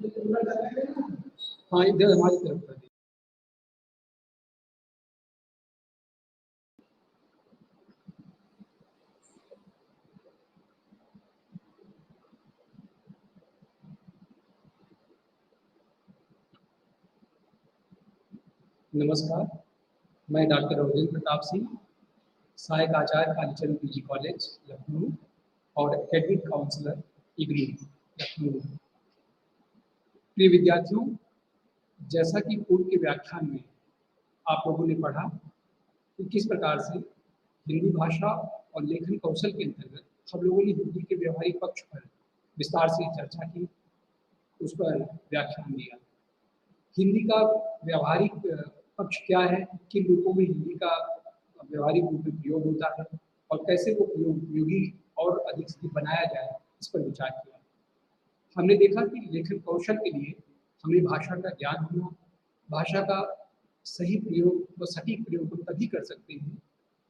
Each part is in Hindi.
हाँ, इधर हमारी तरफ कर दीजिए। नमस्कार, मैं डॉक्टर राजेंद्र प्रताप सिंह, सहायक आचार्य कालीचरण पीजी कॉलेज लखनऊ और एकेडमिक काउंसलर इग्री लखनऊ। प्रिय विद्यार्थियों, जैसा कि पूर्व के व्याख्यान में आप लोगों ने पढ़ा कि किस प्रकार से हिंदी भाषा और लेखन कौशल के अंतर्गत हम लोगों ने हिंदी के व्यवहारिक पक्ष पर विस्तार से चर्चा की, उस पर व्याख्यान दिया। हिंदी का व्यवहारिक पक्ष क्या है, किन रूपों में हिंदी का व्यवहारिक रूप में प्रयोग होता है और कैसे वो प्रयोग उपयोगी और अधिक से बनाया जाए, इस पर विचार किया। हमने देखा कि लेखन कौशल के लिए हमें भाषा का ज्ञान होना, भाषा का सही प्रयोग व सटीक प्रयोग हम तभी कर सकते हैं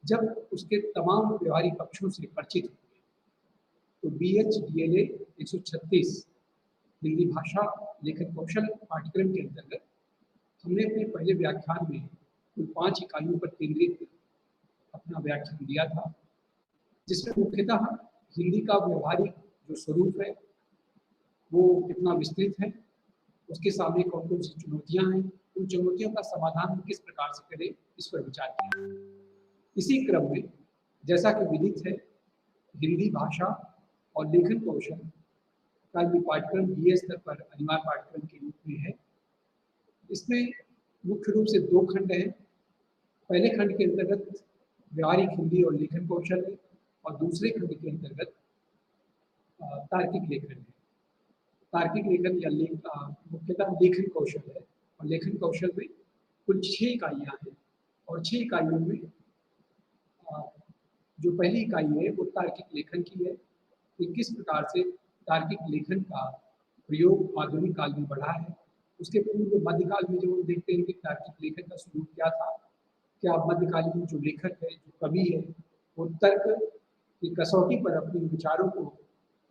जब उसके तमाम व्यवहारिक पक्षों से परिचित होंगे। तो BH-DLA 136 हिंदी भाषा लेखन कौशल पाठ्यक्रम के अंतर्गत हमने अपने पहले व्याख्यान में कुल 5 इकाइयों पर केंद्रित अपना व्याख्यान दिया था, जिसमें मुख्यतः हिंदी का व्यवहारिक जो स्वरूप है वो कितना विस्तृत है, उसके सामने कौन कौन सी चुनौतियां हैं, उन चुनौतियों का समाधान किस प्रकार से करें, इस पर विचार किया। इसी क्रम में जैसा कि विदित है, हिंदी भाषा और लेखन कौशल का भी पाठ्यक्रम BA स्तर पर अनिवार्य पाठ्यक्रम के रूप में है। इसमें मुख्य रूप से 2 खंड हैं। पहले खंड के अंतर्गत व्यवहारिक हिंदी और लेखन कौशल है और दूसरे खंड के अंतर्गत तार्किक लेखन है। तार्किक लेखन या मुख्यतः लेखन कौशल है और लेखन कौशल में कुल 6 इकाइयाँ हैं और 6 इकाइयों में जो पहली इकाई है वो तार्किक लेखन की है कि किस प्रकार से तार्किक लेखन का प्रयोग आधुनिक काल में बढ़ा है। उसके पूर्व मध्यकाल में जो हम देखते हैं कि तार्किक लेखन का स्वरूप क्या था, क्या मध्यकालीन जो लेखक है, जो कवि है, वो तर्क की कसौटी पर अपने विचारों को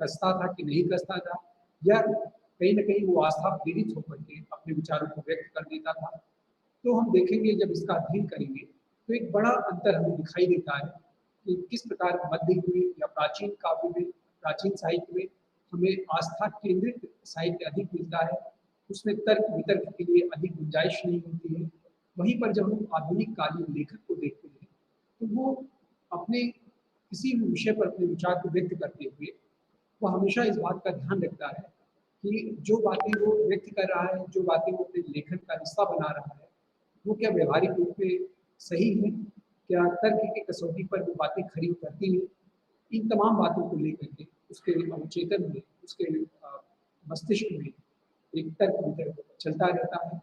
कसता था कि नहीं कसता था, या कहीं ना कहीं वो आस्था प्रेरित होकर के अपने विचारों को व्यक्त कर देता था। तो हम देखेंगे, जब इसका अध्ययन करेंगे तो एक बड़ा अंतर हमें दिखाई देता है कि किस प्रकार मध्य युग में या प्राचीन काव्य में, प्राचीन साहित्य में हमें आस्था केंद्रित साहित्य अधिक मिलता है, उसमें तर्क वितर्क के लिए अधिक गुंजाइश नहीं होती है। वहीं पर जब हम आधुनिक कालीन लेखक को देखते हैं तो वो अपने किसी भी विषय पर अपने विचार को व्यक्त करते हुए वो हमेशा इस बात का ध्यान रखता है कि जो बातें वो व्यक्त कर रहा है, जो बातें वो अपने लेखन का हिस्सा बना रहा है, वो क्या व्यवहारिक रूप में सही है, क्या तर्क की कसौटी पर वो बातें खरी उतरती हैं। इन तमाम बातों को लेकर के उसके अवचेतन में, उसके मस्तिष्क में एक तर्क वितर्क चलता रहता है।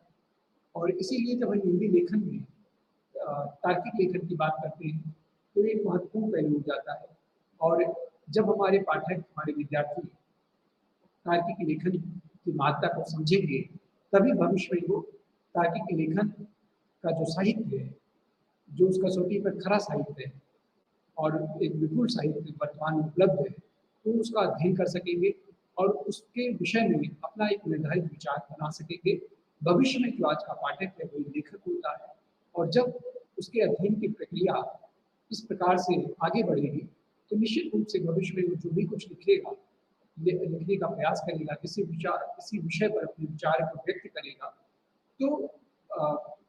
और इसीलिए जब हम हिंदी लेखन में तार्किक लेखन की बात करते हैं तो एक महत्वपूर्ण पहलू हो जाता है। और जब हमारे पाठक, हमारे विद्यार्थी तार्किक लेखन की महत्ता को समझेंगे, तभी भविष्य में वो तार्किक लेखन का जो साहित्य है, जो उस कसौटी पर खरा साहित्य है और एक विपुल साहित्य वर्तमान में उपलब्ध है, तो उसका अध्ययन कर सकेंगे और उसके विषय में अपना एक निर्धारित विचार बना सकेंगे। भविष्य में जो आज का पाठक है वो लेखक होता है, और जब उसके अध्ययन की प्रक्रिया इस प्रकार से आगे बढ़ेगी तो निश्चित रूप से भविष्य में वो जो भी कुछ लिखेगा, लिखने का प्रयास करेगा, किसी विषय पर अपने विचार को व्यक्त करेगा, तो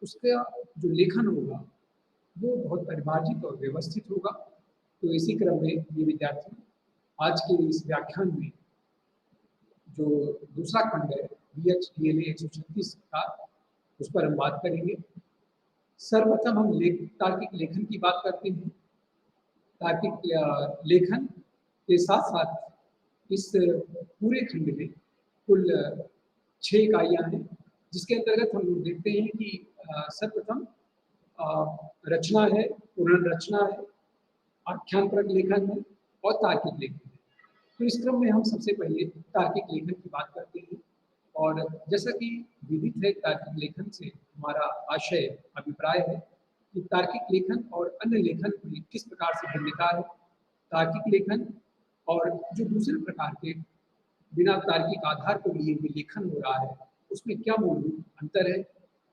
उसका जो लेखन होगा वो बहुत परिमार्जित और व्यवस्थित होगा। तो इसी क्रम में ये विद्यार्थी आज के इस व्याख्यान में जो दूसरा खंड है BH-DLA 136 का, उस पर हम बात करेंगे। सर्वप्रथम हम तार्किक लेखन की बात करते हैं। तार्किक लेखन के साथ साथ इस पूरे खंड में कुल 6 इकाइयाँ हैं, जिसके अंतर्गत हम लोग देखते हैं कि सर्वप्रथम रचना है, पुनर्रचना है, आख्यानपरक लेखन है और तार्किक लेखन है। तो इस क्रम में हम सबसे पहले तार्किक लेखन की बात करते हैं। और जैसा कि विदित है, तार्किक लेखन से हमारा आशय, अभिप्राय है कि तार्किक लेखन और अन्य लेखन में किस प्रकार से भिन्नता है। तार्किक लेखन और जो दूसरे प्रकार के बिना तार्किक आधार को लिए हुए लेखन हो रहा है, उसमें क्या मूलभूत अंतर है,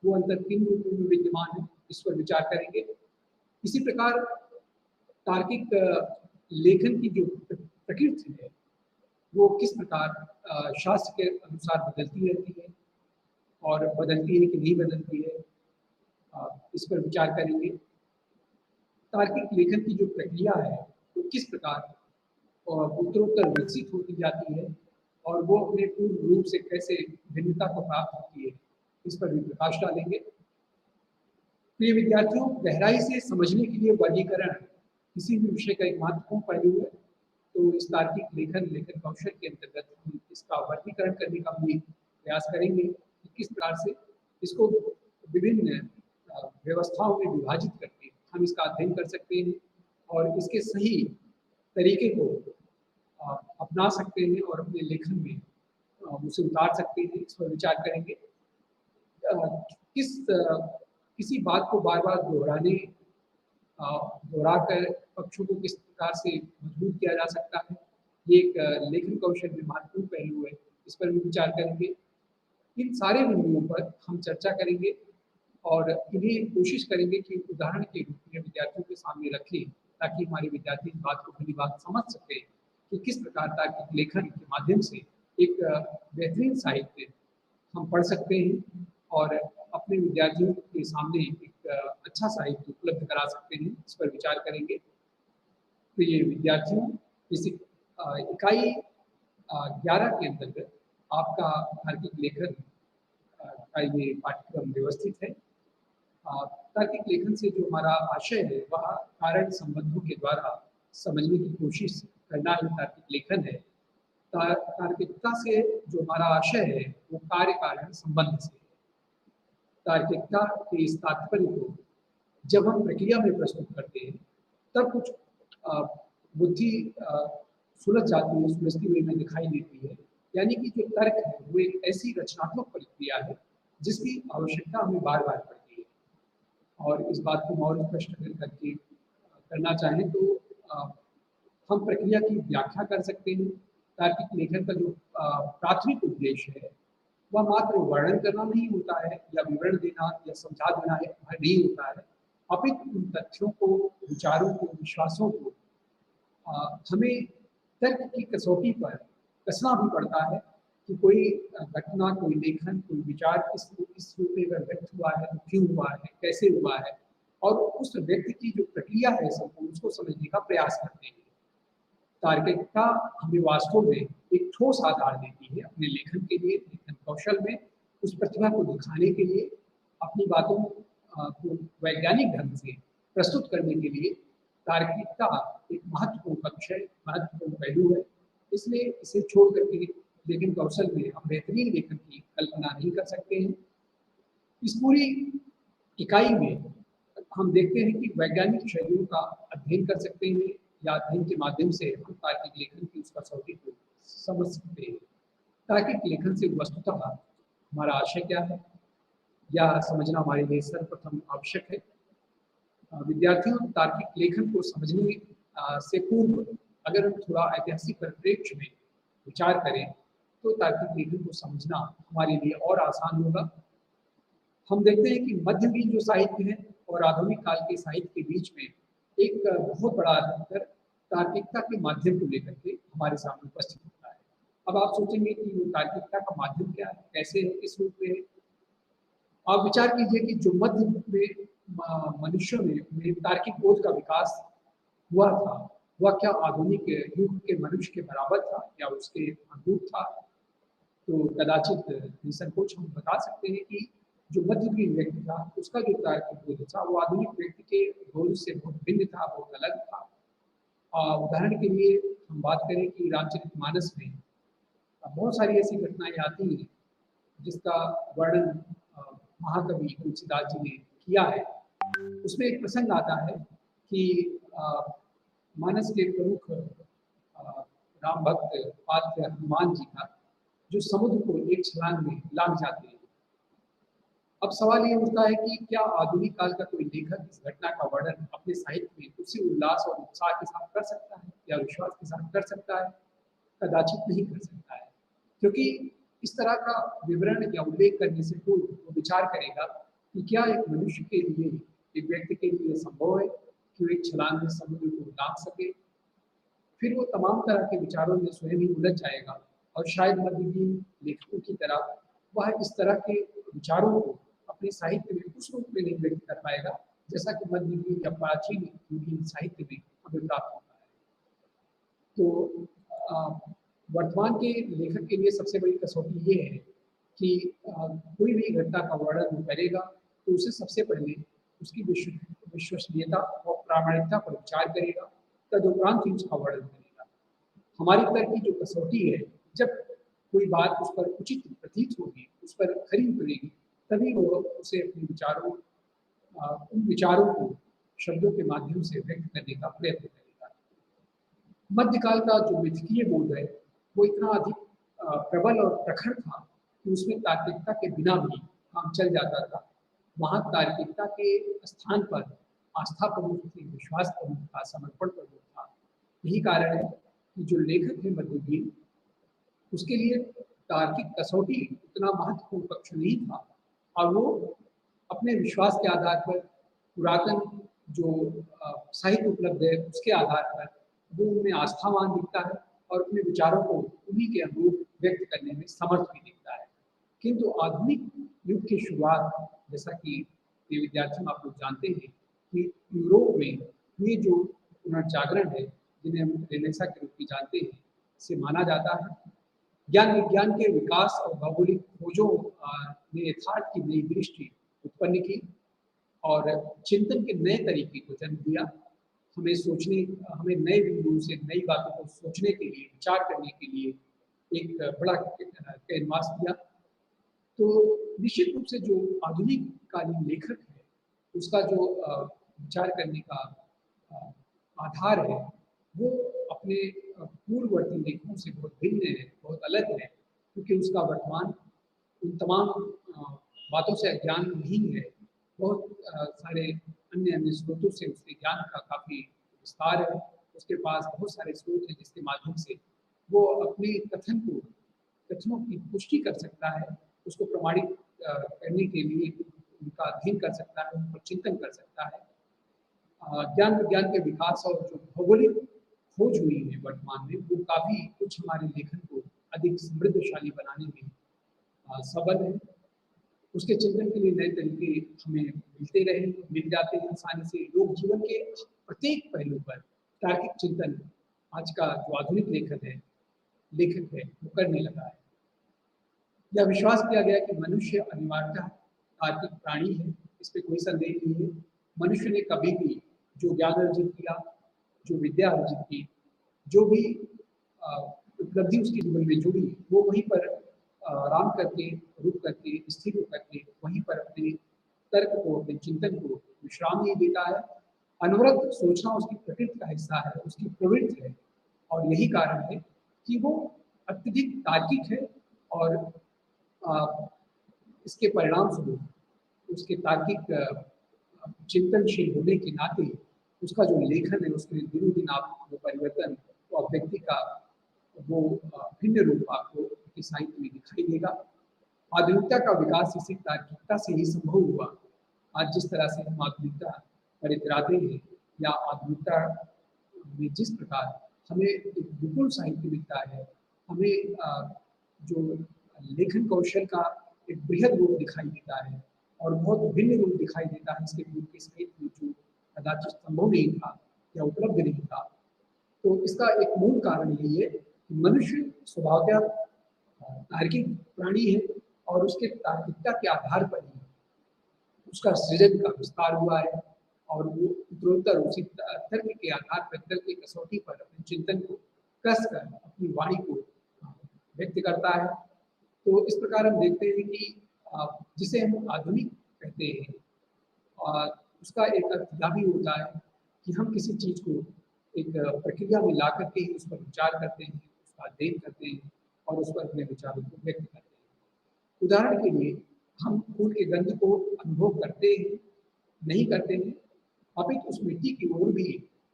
वो अंतर किन रूपों में विद्यमान है, इस पर विचार करेंगे। इसी प्रकार तार्किक लेखन की जो प्रकृति है, वो किस प्रकार शास्त्र के अनुसार बदलती रहती है और बदलती है कि नहीं बदलती है, इस पर विचार करेंगे। तार्किक लेखन की जो प्रक्रिया है, वो किस प्रकार उत्तरोत्तर विकसित होती जाती है और वो अपने पूर्ण रूप से कैसे भिन्नता को प्राप्त होती है, इस पर भी प्रकाश डालेंगे। प्रिय विद्यार्थियों, गहराई से समझने के लिए वर्गीकरण किसी भी विषय का एक महत्वपूर्ण पहलू है। तो इस तार्किक लेखन कौशल के अंतर्गत हम इसका वर्गीकरण करने का भी प्रयास करेंगे कि किस प्रकार से इसको विभिन्न व्यवस्थाओं में विभाजित करके हम इसका अध्ययन कर सकते हैं और इसके सही तरीके को अपना सकते हैं और अपने लेखन में उसे उतार सकते हैं, इस पर विचार करेंगे। किसी बात को बार बार दोहरा कर पक्षों को किस प्रकार से मजबूत किया जा सकता है, ये एक लेखन कौशल में महत्वपूर्ण पहलू है, इस पर भी विचार करेंगे। इन सारे बिंदुओं पर हम चर्चा करेंगे और इन्हें कोशिश करेंगे कि उदाहरण के रूप में विद्यार्थियों के सामने रखें, ताकि हमारे विद्यार्थी इस बात को भली बात समझ सके कि किस प्रकार तार्किक लेखन के माध्यम से एक बेहतरीन साहित्य हम पढ़ सकते हैं और अपने विद्यार्थियों के सामने एक अच्छा साहित्य उपलब्ध करा सकते हैं, इस पर विचार करेंगे। तो ये विद्यार्थियों, इस इकाई 11 के अंतर्गत आपका तार्किक लेखन का ये पाठ्यक्रम व्यवस्थित है। तार्किक लेखन से जो हमारा आशय है, वह कारण संबंधों के द्वारा समझने की कोशिश करना ही तार्किक लेखन है। तार्किकता से जो हमारा आशय है, वो कार्य कारण संबंध से है। तार्किकता के इस तात्पर्य को जब हम प्रक्रिया में प्रस्तुत करते हैं, तब कुछ बुद्धि सुलझ जाती है, सुलझती हुई में दिखाई देती है। यानी कि जो तर्क है, वो एक ऐसी रचनात्मक प्रक्रिया है जिसकी आवश्यकता हमें बार बार पड़ती है। और इस बात को और स्पष्ट करके करना चाहें तो हम प्रक्रिया की व्याख्या कर सकते हैं। तार्किक लेखन का जो प्राथमिक उद्देश्य है, वह मात्र वर्णन करना नहीं होता है या विवरण देना या समझा देना नहीं होता है। अपितु उन तथ्यों को, विचारों को, विश्वासों को हमें तर्क की कसौटी पर कसना भी पड़ता है कि कोई घटना, कोई लेखन, कोई विचार इस रूप में अगर व्यक्त हुआ है तो क्यों हुआ है, कैसे हुआ है, और उस व्यक्ति की जो प्रक्रिया है संपूर्ण, उसको समझने का प्रयास करते हैं। तार्किकता हमें वास्तव में एक ठोस आधार देती है अपने लेखन के लिए, लेखन कौशल में उस प्रतिभा को दिखाने के लिए, अपनी बातों को वैज्ञानिक ढंग से प्रस्तुत करने के लिए तार्किकता एक महत्वपूर्ण पक्ष है, महत्वपूर्ण पहलू है। इसलिए इसे छोड़ करके लेखन कौशल में हम बेहतरीन लेखन की कल्पना नहीं कर सकते हैं। इस पूरी इकाई में हम देखते हैं कि वैज्ञानिक शैलियों का अध्ययन कर सकते हैं या अध्ययन के माध्यम से हम तार्किक लेखन की उस कसौटी को समझ सकते हैं। तार्किक लेखन से वस्तुतः हमारा आशय क्या है, यह समझना हमारे लिए सर्वप्रथम आवश्यक है। विद्यार्थियों, तार्किक लेखन को समझने से पूर्व अगर हम थोड़ा ऐतिहासिक परिप्रेक्ष्य में विचार करें, तो तार्किक लेखन को समझना हमारे लिए और आसान होगा। हम देखते हैं कि मध्ययुगीन जो साहित्य है और आधुनिक काल के साहित्य के बीच में एक बहुत बड़ा अंतर तार्किकता के माध्यम को लेकर के हमारे सामने उपस्थित होता है। अब आप सोचेंगे कि वो तार्किकता का माध्यम क्या है, कैसे है, किस रूप में है। आप विचार कीजिए कि जो मध्य युग में मनुष्यों में तार्किक बोध का विकास हुआ था, वह क्या आधुनिक युग के मनुष्य के बराबर था या उसके अनुरूप था? तो कदाचित निसंकोच हम बता सकते हैं कि जो मध्ययुगीन व्यक्ति था, उसका जो तार्किक बोध था, वो आधुनिक व्यक्ति के बोध से बहुत भिन्न था, बहुत अलग था। उदाहरण के लिए हम बात करें कि रामचरितमानस में बहुत सारी ऐसी घटनाएं आती हैं जिसका वर्णन महाकवि तुलसीदास जी ने किया है। उसमें एक प्रसंग आता है कि मानस के प्रमुख राम भक्त पात्र हनुमान जी का, जो समुद्र को एक छलांग में लांग जाते हैं। अब सवाल ये उठता है कि क्या आधुनिक काल का कोई लेखक इस घटना का वर्णन अपने साहित्य में उसी उल्लास और उत्साह के साथ कर सकता है या विश्वास के साथ कर सकता है? कदाचित नहीं कर सकता है। क्योंकि इस तरह का विवरण या उल्लेख करने से पूर्व वो विचार करेगा कि क्या एक मनुष्य के लिए, एक व्यक्ति के लिए संभव है कि वो एक छलांग में समुद्र को लांघ सके। फिर वो तमाम तरह के विचारों में स्वयं ही उलझ जाएगा और शायद मध्ययुगीन लेखकों की तरह वह इस तरह के विचारों को अपने साहित्य में उस रूप में नहीं व्यक्त कर पाएगा जैसा कि मध्ययुगीन या प्राचीन युगीन साहित्य में हमें प्राप्त होता है। तो वर्तमान के लेखक के लिए सबसे बड़ी कसौटी ये है कि कोई भी घटना का वर्णन वो करेगा तो उसे सबसे पहले उसकी विश्वसनीयता और प्रामाणिकता पर विचार करेगा, तदुपरांत ही उसका वर्णन करेगा। हमारी तर्क की जो कसौटी है, जब कोई बात उस पर उचित प्रतीत होगी, उस पर खरी उतरेगी, तभी वो उसे अपने विचारों उन विचारों को शब्दों के माध्यम से व्यक्त करने का प्रयत्न करेगा। मध्यकाल का जो मिथकीय बोध है वो इतना अधिक प्रबल और प्रखर था कि उसमें तार्किकता के बिना भी काम चल जाता था। वहाँ तार्किकता के स्थान पर आस्था प्रमुख थी, विश्वास प्रमुख था, समर्पण प्रमुख था। यही कारण है कि जो लेखक है मध्ययुगीन, उसके लिए तार्किक कसौटी उतना महत्वपूर्ण पक्ष नहीं था और वो अपने विश्वास के आधार पर पुरातन जो साहित्य उपलब्ध है उसके आधार पर वो उनमें आस्थावान दिखता है और अपने विचारों को उन्हीं के अनुरूप व्यक्त करने में समर्थ भी दिखता है। किंतु आधुनिक युग की शुरुआत, जैसा कि ये विद्यार्थी आप लोग जानते हैं कि यूरोप में ये जो पुनर्जागरण है, जिन्हें हम रेनेसा के रूप में जानते हैं, से माना जाता है। ज्ञान विज्ञान के विकास और भौगोलिक खोजों ने यथार्थ की नई दृष्टि उत्पन्न की और चिंतन के नए तरीके को जन्म दिया। हमें सोचने, हमें नए बिंदुओं से नई बातों को सोचने के लिए, विचार करने के लिए एक बड़ा कैनवास दिया। तो निश्चित रूप से जो आधुनिक कालीन लेखक है, उसका जो विचार करने का अ, आधार है, वो अपने पूर्ववर्ती लेखकों से बहुत भिन्न है, बहुत अलग है, क्योंकि उसका वर्तमान उन तमाम बातों से अज्ञान नहीं है। बहुत सारे अन्य अन्य स्रोतों से उसके ज्ञान का काफ़ी विस्तार है। उसके पास बहुत सारे स्रोत हैं जिसके माध्यम से वो अपने कथनों की पुष्टि कर सकता है, उसको प्रमाणित करने के लिए उनका अध्ययन कर सकता है, उन पर चिंतन कर सकता है। ज्ञान विज्ञान के विकास और जो भौगोलिक खोज हुई है वर्तमान में, वो काफ़ी कुछ हमारे लेखन को अधिक समृद्धशाली बनाने में सबल है। उसके चिंतन के लिए नए तरीके हमें मिलते रहे, मिल जाते हैं आसानी से। लोग जीवन के प्रत्येक पहलू पर तार्किक चिंतन आज का जो आधुनिक लेखक है वो करने लगा है। यह विश्वास किया गया कि मनुष्य अनिवार्यतः तार्किक प्राणी है, इस पर कोई संदेह नहीं है। मनुष्य ने कभी भी जो ज्ञान अर्जित किया, जो विद्या अर्जित की, जो भी उपलब्धि उसके जीवन में जुड़ी, वो वहीं पर आराम करके, रुक करके, स्थिर होकर के वहीं पर अपने तर्क को, अपने चिंतन को विश्राम नहीं देता है। अनवरत सोचना उसकी प्रकृति का हिस्सा है, उसकी प्रवृत्ति है और यही कारण है कि वो अत्यधिक तार्किक है और इसके परिणाम स्वरूप उसके तार्किक चिंतनशील होने के नाते उसका जो लेखन है उसमें दिनों दिन आप वो परिवर्तन, वो अभिव्यक्ति का वो भिन्न रूप आपको इस साहित्य में दिखाई देगा। आधुनिकता का विकास इसी तार्किकता से ही संभव हुआ। आज जिस तरह से हम आधुनिकता पर इतराते हैं या आधुनिकता में जिस प्रकार हमें एक विपुल साहित्य मिलता है, हमें जो लेखन कौशल का एक बृहद रूप दिखाई देता है और बहुत भिन्न रूप दिखाई देता है इसके पूर्व के साहित्य में, जो कदाचित संभव नहीं था या उपलब्ध नहीं था। तो इसका एक मूल कारण यही है कि मनुष्य स्वभावतः तार्किक प्राणी है और उसके तार्किकता के आधार पर ही उसका सृजन का विस्तार हुआ है और वो उत्तरोत्तर उसी तर्क के आधार पर, तर्क की कसौटी पर अपने चिंतन को कस कर अपनी वाणी को व्यक्त करता है। तो इस प्रकार हम देखते हैं कि जिसे हम आधुनिक कहते हैं, उसका एक अर्थ यह भी होता है कि हम किसी चीज़ को एक प्रक्रिया में ला करके ही उस पर विचार करते हैं, उसका अध्ययन करते हैं और उस पर अपने विचारों को व्यक्त करते हैं। उदाहरण के लिए हम फूल के गंध को अनुभव करते हैं, नहीं करते हैं, अपितु उस मिट्टी की ओर भी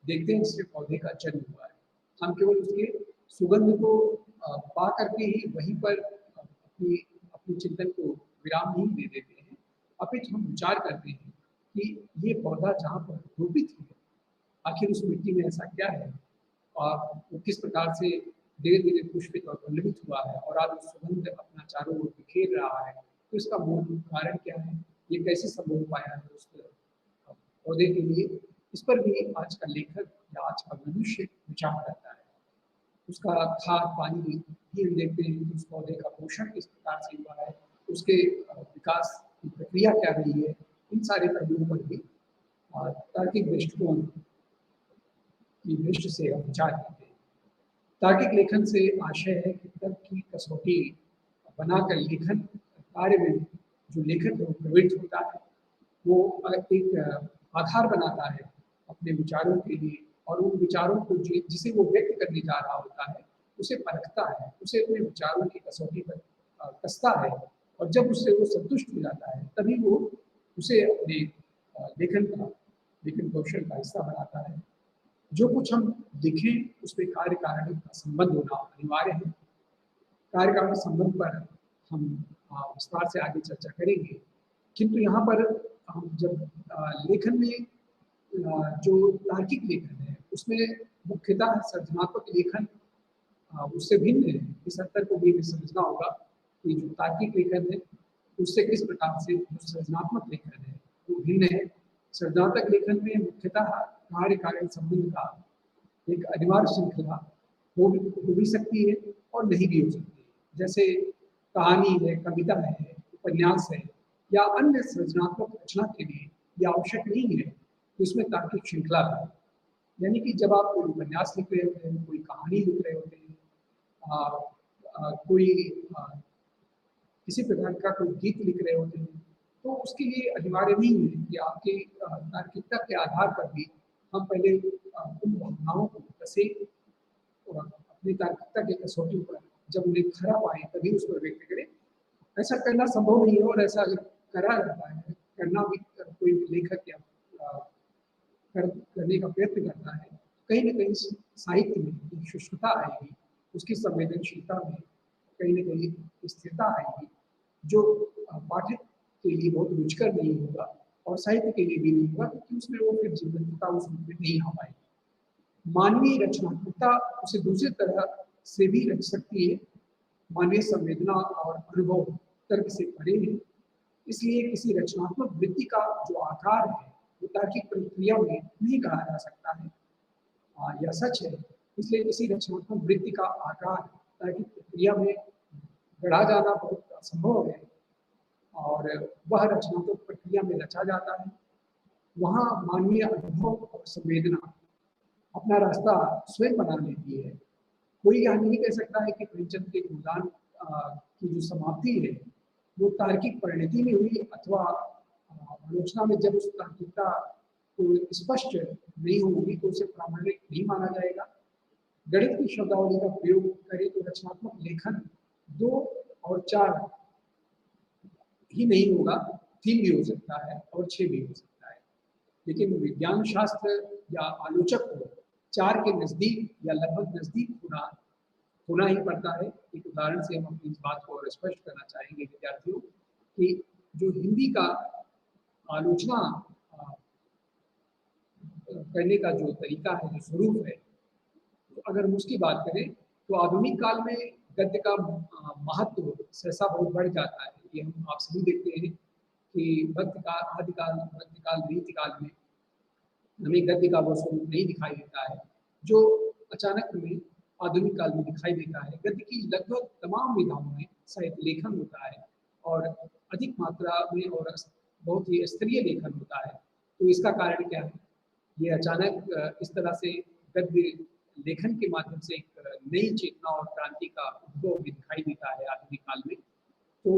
देखते हैं जिससे पौधे का जन्म हुआ है। हम केवल उसके सुगंध को पा करके ही वहीं पर अपनी अपने चिंतन को विराम नहीं दे देते हैं, अपितु हम विचार करते हैं कि ये पौधा जहाँ पर रोपित है, आखिर उस मिट्टी में ऐसा क्या है और वो किस प्रकार से धीरे-धीरे पुष्पित और पल्लवित हुआ है और आज सुगंध अपना चारों ओर बिखेर रहा है। तो इसका मूल कारण क्या है? ये कैसे संभव हो पाया है उस पौधे के लिए? इस पर भी आज का लेखक या आज का मनुष्य विचार करता है। उसका खाद पानी भी हम देखते हैं कि उस पौधे का पोषण किस प्रकार से हुआ है, उसके विकास की प्रक्रिया क्या रही है, इन सारे पहलुओं पर भी तार्किक दृष्टिकोण की दृष्टि से हम विचार करते हैं। तार्किक लेखन से आशय है कि तर्क की कसौटी बनाकर लेखन कार्य में जो लेखक है वो प्रवृत्त होता है, वो एक आधार बनाता है अपने विचारों के लिए और उन विचारों को जिसे वो व्यक्त करने जा रहा होता है उसे परखता है, उसे अपने विचारों की कसौटी पर कसता है और जब उससे वो संतुष्ट हो जाता है तभी वो उसे अपने लेखन कौशल का हिस्सा बनाता है। जो कुछ हम लिखें उसमें कार्य कारण का संबंध होना अनिवार्य है। कार्य कारण संबंध पर हम विस्तार से आगे चर्चा करेंगे, किंतु यहाँ पर हम जब लेखन में जो तार्किक लेखन है उसमें मुख्यतः सृजनात्मक लेखन उससे भिन्न है। इस अंतर को भी हमें समझना होगा कि जो तार्किक लेखन है उससे किस प्रकार से जो सृजनात्मक लेखन है वो भिन्न है। सृजनात्मक लेखन में मुख्यतः कार्य कारण संबंध का एक अनिवार्य श्रृंखला हो भी सकती है और नहीं भी हो सकती है। जैसे कहानी है, कविता है, उपन्यास है या अन्य सृजनात्मक रचना के लिए ये आवश्यक नहीं है कि उसमें तार्किक श्रृंखला है। यानी कि जब आप कोई उपन्यास लिख रहे होते हैं, कोई कहानी लिख रहे होते हैं, कोई किसी प्रकार का कोई गीत लिख रहे होते हैं, तो उसके लिए अनिवार्य नहीं है कि आपके तार्किकता के आधार पर भी हम पहले उन भावनाओं को कसे और अपनी तार्किकता की कसौटी पर जब उन्हें खरा पाए तभी उस पर व्यक्त करें। ऐसा करना संभव नहीं है और ऐसा अगर करा जाता है, करना भी कोई लेखक या करने का प्रयत्न करता है, कहीं न कहीं साहित्य में एक शुष्कता आएगी, उसकी संवेदनशीलता में कहीं न कहीं स्थिरता आएगी, जो पाठक के लिए बहुत रुचिकर नहीं होगा और साहित्य के लिए भी नहीं होगा क्योंकि उसमें वो फिर जीवंतता उस रूप में नहीं आ पाएगी। मानवीय रचनात्मकता उसे दूसरी तरह से भी रच सकती है। मानवीय संवेदना और अनुभव तर्क से परे है, इसलिए किसी रचनात्मक वृत्ति का जो आकार है वो तार्किक प्रक्रिया में नहीं कहा जा सकता है। यह सच है, इसलिए किसी रचनात्मक वृत्ति का आकार तार्किक प्रक्रिया में गढ़ा जाना बहुत असंभव है और वह रचनात्मक प्रक्रिया में रचा जाता है। वहाँ मानवीय अनुभव और संवेदना अपना रास्ता स्वयं बना लेती है। कोई यह नहीं कह सकता है कि प्रेमचंद के गुणगान की जो समाप्ति है वो तार्किक परिणति में हुई अथवा आलोचना में जब उस तार्किकता को स्पष्ट नहीं होगी तो उसे प्रामाणिक नहीं माना जाएगा। गणित की शब्दावली का प्रयोग करें तो रचनात्मक लेखन 2 और 4 ही नहीं होगा, 3 भी हो सकता है और 6 भी हो सकता है। लेकिन विज्ञान शास्त्र या आलोचक को 4 के नजदीक या लगभग नजदीक होना ही पड़ता है। एक उदाहरण से हम अपनी इस बात को और स्पष्ट करना चाहेंगे विद्यार्थियों कि जो हिंदी का आलोचना करने का जो तरीका है, जो स्वरूप है, तो अगर हम उसकी बात करें तो आधुनिक काल में गद्य का महत्व सहसा बहुत बढ़ जाता है। ये हम आप सभी देखते हैं कि मध्यकाल, आदिकाल, मध्यकाल, रीतिकाल में हमें गद्य का वो स्वरूप नहीं दिखाई देता है जो अचानक में आधुनिक काल में दिखाई देता है। गद्य की लगभग तमाम विधाओं में साहित्य लेखन होता है और अधिक मात्रा में और बहुत ही स्तरीय लेखन होता है। तो इसका कारण क्या है? ये अचानक इस तरह से गद्य लेखन के माध्यम से एक नई चेतना और क्रांति का उद्भव भी दिखाई देता है आधुनिक काल में। तो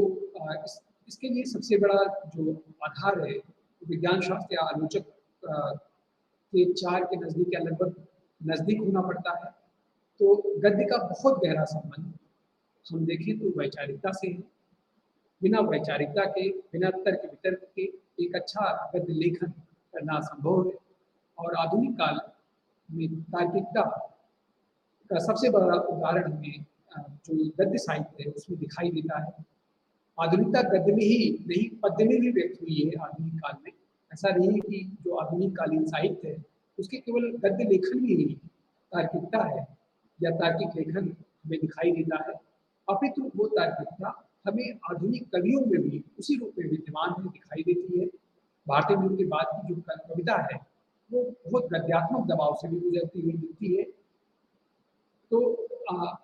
इसके लिए सबसे बड़ा जो आधार है विज्ञान शास्त्र या आलोचक के 4 के नजदीक या लगभग नजदीक होना पड़ता है। तो गद्य का बहुत गहरा संबंध हम देखें तो वैचारिकता से है। बिना वैचारिकता के, बिना तर्क वितर्क के एक अच्छा गद्य लेखन करना असंभव है और आधुनिक काल में तार्किकता का सबसे बड़ा उदाहरण हमें जो गद्य साहित्य है उसमें दिखाई देता है। आधुनिकता गद्य में ही नहीं, पद्य में भी व्यक्त हुई है आधुनिक काल में। ऐसा नहीं है कि जो आधुनिक कालीन साहित्य है उसके केवल गद्य लेखन में ही तार्किकता है या तार्किक लेखन हमें दिखाई देता है, अपितु वो तार्किकता हमें आधुनिक कवियों में भी उसी रूप में विद्यमान है, दिखाई देती है। भारतीय मूल के बाद की जो कविता है वो बहुत गद्यात्मक दबाव से भी गुजरती हुई दिखती है। तो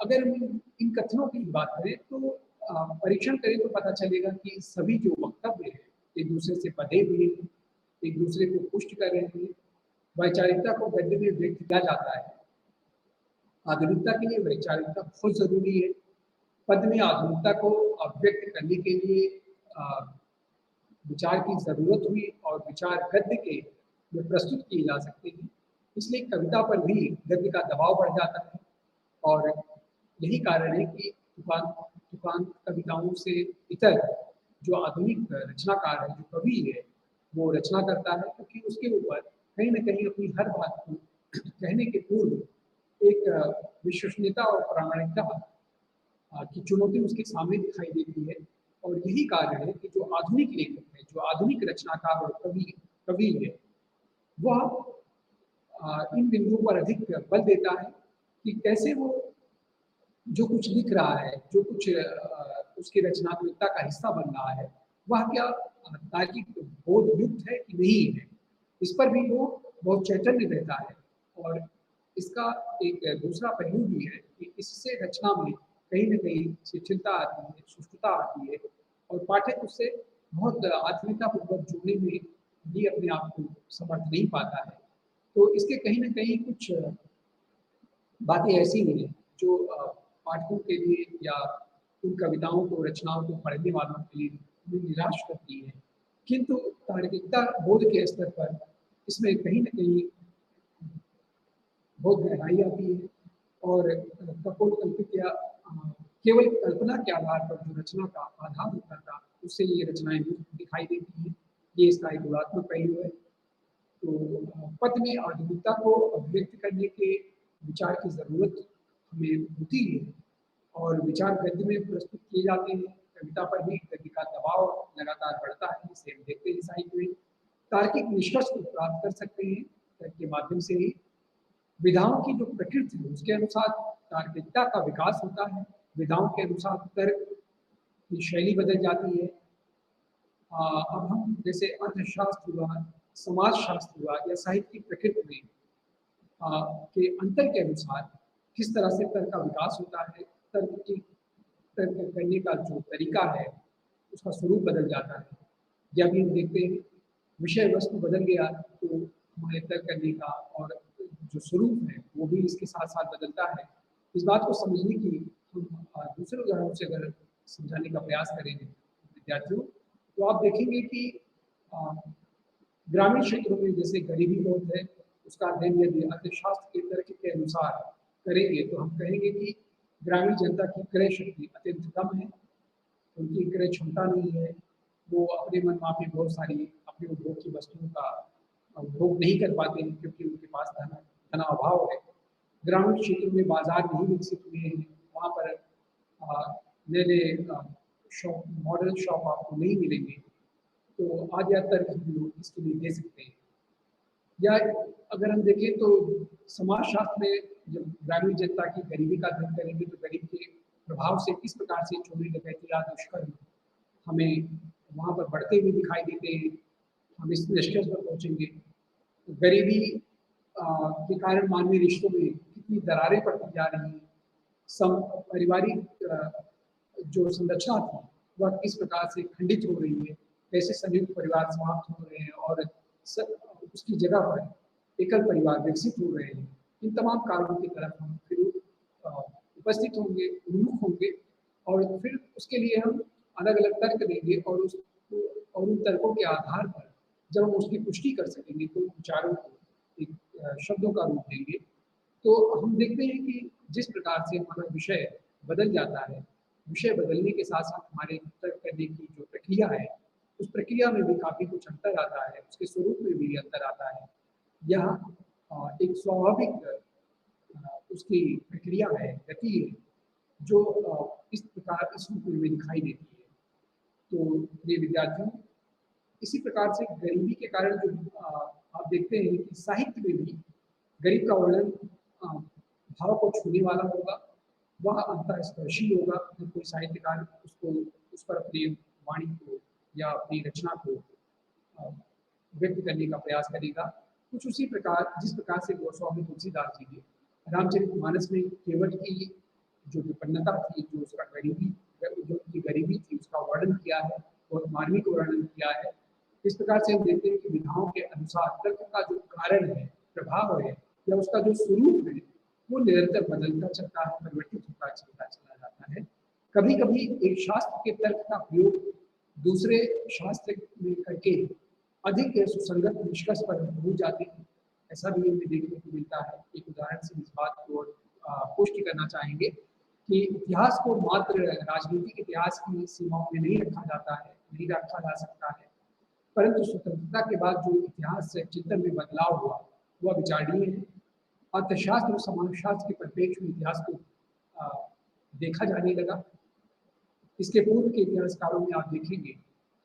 अगर हम इन कथनों की बात करें तो परीक्षण करें तो पता चलेगा कि सभी जो वक्तव्य है एक दूसरे से बंधे हुए हैं, एक दूसरे को पुष्ट कर रहे हैं। वैचारिकता को गद्य में व्यक्त किया जाता है। आधुनिकता के लिए वैचारिकता बहुत जरूरी है। पद में आधुनिकता को अभिव्यक्त करने के लिए अ, विचार की जरूरत हुई और विचार गद्य के में प्रस्तुत किए जा सकते हैं। इसलिए कविता पर भी गद्य का दबाव बढ़ जाता है और यही कारण है कि तुकान तुकान कविताओं से इतर जो आधुनिक रचनाकार है, जो कवि है, वो रचना करता है क्योंकि उसके ऊपर कहीं न कहीं अपनी हर बात को कहने के पूर्व एक विश्वसनीयता और प्रामाणिकता की चुनौती उसके सामने दिखाई देती है। और यही कारण है कि जो आधुनिक लेखक है, जो आधुनिक रचनाकार और कवि कवि है, वह इन बिंदुओं पर अधिक बल देता है कि कैसे वो जो कुछ लिख रहा है, जो कुछ उसकी रचनात्मकता का हिस्सा बन रहा है, वह क्या तार्किक बोध युक्त है कि नहीं है। इस पर भी वो बहुत चैतन्य रहता है। और इसका एक दूसरा पहलू भी है कि इससे रचना में कहीं न कहीं शिथिलता आती है, सुष्ठुता आती है और पाठक उससे बहुत आत्मीयतापूर्वक जुड़ने में भी अपने आप को समर्थ नहीं पाता है। तो इसके कहीं न कहीं कुछ बातें ऐसी नहीं है जो पाठकों के लिए या उन कविताओं को, रचनाओं को पढ़ने वालों के लिए उन्हें निराश करती है। किंतु तार्किकता बोध के स्तर पर इसमें कहीं न कहीं बहुत गहराई आती है और कपोलकल्पित या केवल कल्पना के आधार पर जो रचना का आधार होता था, उससे ये रचनाएँ दिखाई देती हैं। ये इसका एक गुणात्मक पहलू है। तो पद में आधुनिकता को अभिव्यक्त करने के विचार की ज़रूरत हमें होती है और विचार गद्य में प्रस्तुत किए जाते हैं। कविता पर भी गद्य का दबाव लगातार बढ़ता है, जिसे हम देखते हैं साहित्य में। तार्किक निष्कर्ष को प्राप्त कर सकते हैं तर्क के माध्यम से ही। विधाओं की जो प्रकृति है उसके अनुसार तार्किकता का विकास होता है। विधाओं के अनुसार तर्क की शैली बदल जाती है। अब हम जैसे अर्थशास्त्र हुआ, समाजशास्त्र हुआ या साहित्य की प्रकृति में के अंतर के अनुसार किस तरह से तर्क का विकास होता है, तर्क करने का जो तरीका है उसका स्वरूप बदल जाता है। जब भी हम देखते हैं विषय वस्तु बदल गया तो हमारे तर्क करने का और जो स्वरूप है वो भी इसके साथ साथ बदलता है। इस बात को समझने की हम दूसरे उदाहरणों से अगर समझाने का प्रयास करेंगे विद्यार्थियों, तो आप देखेंगे कि अ, ग्रामीण क्षेत्रों में जैसे गरीबी बहुत है, उसका अध्ययन यदि अर्थशास्त्र के तर्क के अनुसार करेंगे तो हम कहेंगे कि ग्रामीण जनता की क्रय शक्ति अत्यंत कम है, उनकी क्रय क्षमता नहीं है, वो अपने मनमाफी बहुत सारी अपने उपभोग की वस्तुओं का उपभोग नहीं कर पाते हैं क्योंकि उनके पास धन अभाव है। ग्रामीण क्षेत्रों में बाजार नहीं विकसित हुए हैं, वहाँ पर नए नए शॉप, मॉडल शॉप आपको नहीं मिलेंगे। तो आज या तर्क हम लोग इसके लिए दे सकते हैं। या अगर हम देखें तो समाजशास्त्र में जब ग्रामीण जनता की गरीबी का अध्ययन करेंगे तो गरीब के प्रभाव से किस प्रकार से चोरी डकैती या दुष्कर्म हमें वहाँ पर बढ़ते हुए दिखाई देते हैं। हम इस निष्कर्ष पर पहुँचेंगे। तो गरीबी के कारण मानवीय रिश्तों में कितनी दरारें पड़ती जा रही हैं। पारिवारिक जो संरचना थी वह किस प्रकार से खंडित हो रही है, कैसे संयुक्त परिवार समाप्त हो रहे हैं और उसकी जगह पर एकल परिवार विकसित हो रहे हैं। इन तमाम कारणों की तरफ हम फिर उपस्थित होंगे, उन्मुख होंगे और फिर उसके लिए हम अलग अलग तर्क देंगे और और उन तर्कों के आधार पर जब हम उसकी पुष्टि कर सकेंगे तो विचारों को एक शब्दों का रूप देंगे। तो हम देखते हैं कि जिस प्रकार से हमारा विषय बदल जाता है, विषय बदलने के साथ साथ हमारे तर्क करने की जो प्रक्रिया है उस प्रक्रिया में भी काफ़ी कुछ अंतर आता है, उसके स्वरूप में भी अंतर आता है। यह एक स्वाभाविक उसकी प्रक्रिया है, गति है जो इस प्रकार इस रूप में दिखाई देती है। तो ये विद्यार्थियों, इसी प्रकार से गरीबी के कारण जो आप देखते हैं कि साहित्य में भी गरीब का वर्णन भाव को छूने वाला होगा, वह अंतःस्पर्शी होगा। जब कोई साहित्यकार उसको उस पर अपनी वाणी को या अपनी रचना को व्यक्त करने का प्रयास करेगा। कुछ उसी प्रकार जिस प्रकार से गोस्वामी तुलसीदास जी ने रामचरितमानस में केवट की जो विपन्नता थी, जो उसका गरीबी जो उसकी गरीबी थी, उसका वर्णन किया है और मार्मिक वर्णन किया है। इस प्रकार से हम देखते हैं कि विधाओं के अनुसार तर्क का जो कारण है, प्रभाव है या उसका जो स्वरूप है, वो निरंतर बदलता चलता है, परिवर्तित होता चलता चला जाता है। कभी कभी एक शास्त्र के तर्क का प्रयोग दूसरे शास्त्र में करके अधिक सुसंगत निष्कर्ष पर पहुंच जाते हैं। ऐसा भी हमें देखने को मिलता है। एक उदाहरण से इस बात को पुष्टि करना चाहेंगे कि इतिहास को मात्र राजनीतिक इतिहास की सीमाओं में नहीं रखा जाता है, नहीं रखा जा सकता है, परंतु स्वतंत्रता के बाद जो इतिहास चिंतन में बदलाव हुआ वह विचारणीय है। अर्थशास्त्र और समाजशास्त्र के परिप्रेक्ष्य में इतिहास को देखा जाने लगा। इसके पूर्व के इतिहासकारों में आप देखेंगे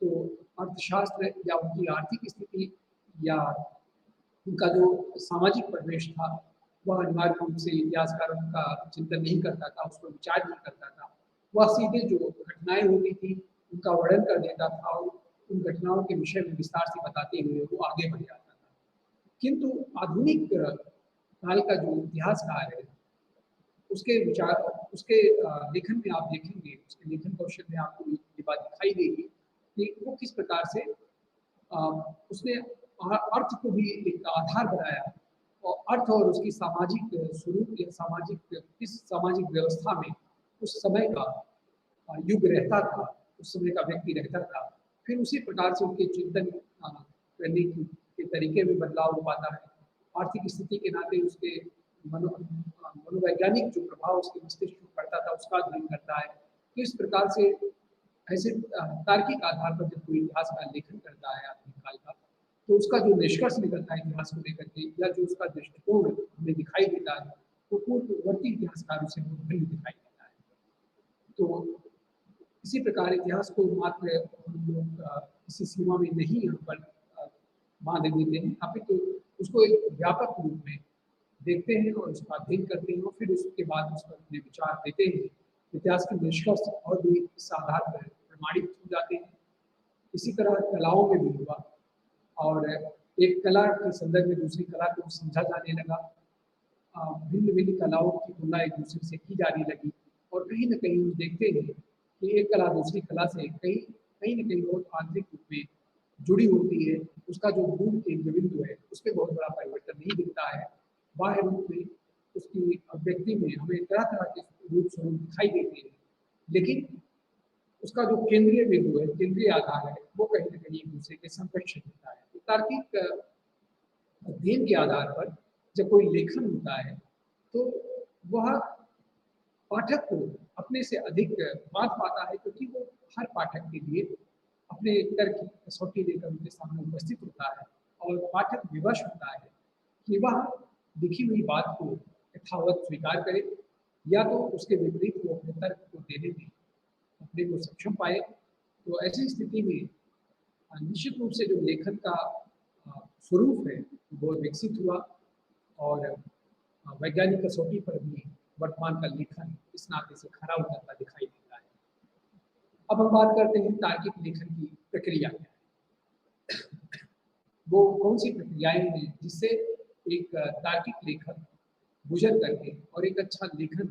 तो अर्थशास्त्र या उनकी आर्थिक स्थिति या उनका जो सामाजिक परिवेश था, वह अनिवार्य रूप से इतिहासकारों का चिंतन नहीं करता था, उस पर विचार नहीं करता था। वह सीधे जो घटनाएं होती थी उनका वर्णन कर देता था और उन घटनाओं के विषय में विस्तार से बताते हुए वो आगे बढ़ जाता था। किंतु आधुनिक काल का जो इतिहासकार है, उसके विचार, उसके लेखन में आप देखेंगे, उसके लेखन कौशल में आपको ये बात दिखाई देगी कि वो किस प्रकार से उसने अर्थ को भी एक आधार बनाया और अर्थ और उसकी सामाजिक स्वरूप या सामाजिक किस सामाजिक व्यवस्था में उस समय का युग रहता था, उस समय का व्यक्ति रहता था। फिर उसी प्रकार से उनके चिंतन करने के तरीके में बदलाव हो पाता है। आर्थिक स्थिति के नाते उसके मनोवैज्ञानिक जो प्रभाव उसके मस्तिष्क पर पड़ता था उसका अध्ययन करता है। तो इस प्रकार से ऐसे तार्किक आधार पर जब कोई इतिहास का लेखन करता है आधुनिक काल का, तो उसका जो निष्कर्ष निकलता है इतिहास को लेकर के या जो उसका दृष्टिकोण हमें दिखाई देता है वो पूर्ववर्ती इतिहासकारों से बहुत भिन्न दिखाई देता है। तो इसी प्रकार इतिहास को मात्र हम लोग किसी सीमा में नहीं यहाँ पर मान देते हैं, अपितु उसको एक व्यापक रूप में देखते हैं और उसका अध्ययन करते हैं और फिर उसके बाद उस पर अपने विचार देते हैं। इतिहास के निष्कर्ष और भी इस आधार पर प्रमाणित हो जाते हैं। इसी तरह कलाओं में भी हुआ और एक कला के संदर्भ में दूसरी कला को समझा जाने लगा। भिन्न भिन्न कलाओं की तुलना एक दूसरे से की जाने लगी और कहीं न कहीं हम देखते हैं कि एक कला दूसरी कला से कहीं कहीं न कहीं बहुत आंतरिक रूप में जुड़ी होती है। उसका जो मूल केंद्र बिंदु है उसमें बहुत बड़ा परिवर्तन नहीं दिखता है। बाह्य रूप में उसकी अभिव्यक्ति में हमें तरह तरह के रूप स्वरूप दिखाई देते हैं, लेकिन उसका जो केंद्रीय बिंदु है, केंद्रीय आधार है, वो कहीं न कहीं एक दूसरे के समकक्ष होता है। तो तार्किक अध्ययन के आधार पर जब कोई लेखन होता है तो वह पाठक को अपने से अधिक बांध पाता है, क्योंकि वो हर पाठक के लिए अपने तर्क की कसौटी लेकर उनके सामने उपस्थित होता है और पाठक विवश होता है कि वह लिखी हुई बात को यथावत स्वीकार करे या तो उसके विपरीत वो अपने तर्क को देने में अपने को सक्षम पाए। तो ऐसी स्थिति में निश्चित रूप से जो लेखन का स्वरूप है वो विकसित हुआ और वैज्ञानिक कसौटी पर भी वर्तमान का लेखन इस नाते से खरा उतरता दिखाई देता है। अब हम बात करते हैं तार्किक लेखन की प्रक्रिया क्या है। वो कौन सी प्रक्रियाएं हैं जिससे एक तार्किक लेखक गुजर करके और एक अच्छा लेखन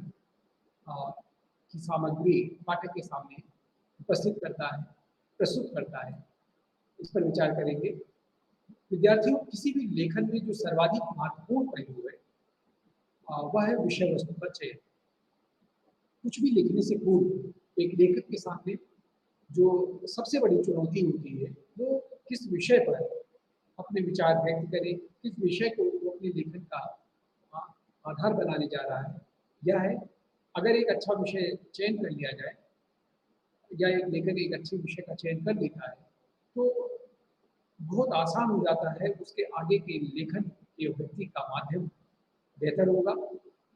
की सामग्री पाठक के सामने उपस्थित करता है, प्रस्तुत करता है। इस पर विचार करेंगे। विद्यार्थियों, किसी भी लेखन में जो सर्वाधिक महत्वपूर्ण पहलू है वह है विषय वस्तु का चयन। कुछ भी लिखने से पूर्व एक लेखक के सामने जो सबसे बड़ी चुनौती होती है वो किस विषय पर अपने विचार व्यक्त करे, किस विषय को वो अपने लेखन का आधार बनाने जा रहा है। यह है, अगर एक अच्छा विषय चयन कर लिया जाए या एक लेखक एक अच्छे विषय का चयन कर लेता है तो बहुत आसान हो जाता है उसके आगे के लेखन के व्यक्ति का माध्यम बेहतर होगा।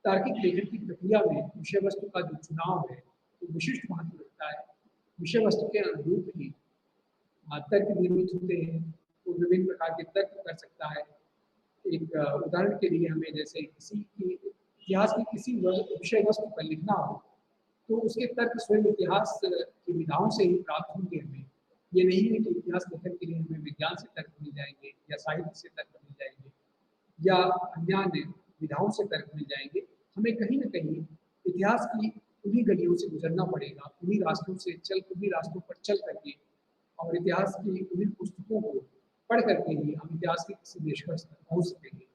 तार्किक लेखन की प्रक्रिया में विषय वस्तु का जो चुनाव है वो विशिष्ट महत्व रखता है। विषय वस्तु के अनुरूप ही तर्क निर्मित होते हैं। वो विभिन्न प्रकार के तर्क कर सकता है। एक उदाहरण के लिए हमें जैसे किसी की इतिहास की किसी विषय वस्तु पर लिखना हो तो उसके तर्क स्वयं इतिहास की विधाओं से ही प्राप्त होंगे हमें। ये नहीं है कि इतिहास लेखन के लिए हमें विज्ञान से तर्क मिल जाएंगे या साहित्य से तर्क मिल जाएंगे या अन्य विधाओं से तर्क मिल जाएंगे। हमें कहीं न कहीं इतिहास की उन्हीं गलियों से गुजरना पड़ेगा, उन्हीं रास्तों पर चल करके और इतिहास की उन्हीं पुस्तकों को पढ़ करके ही हम इतिहास के किसी निष्कर्ष तक पहुँच सकेंगे।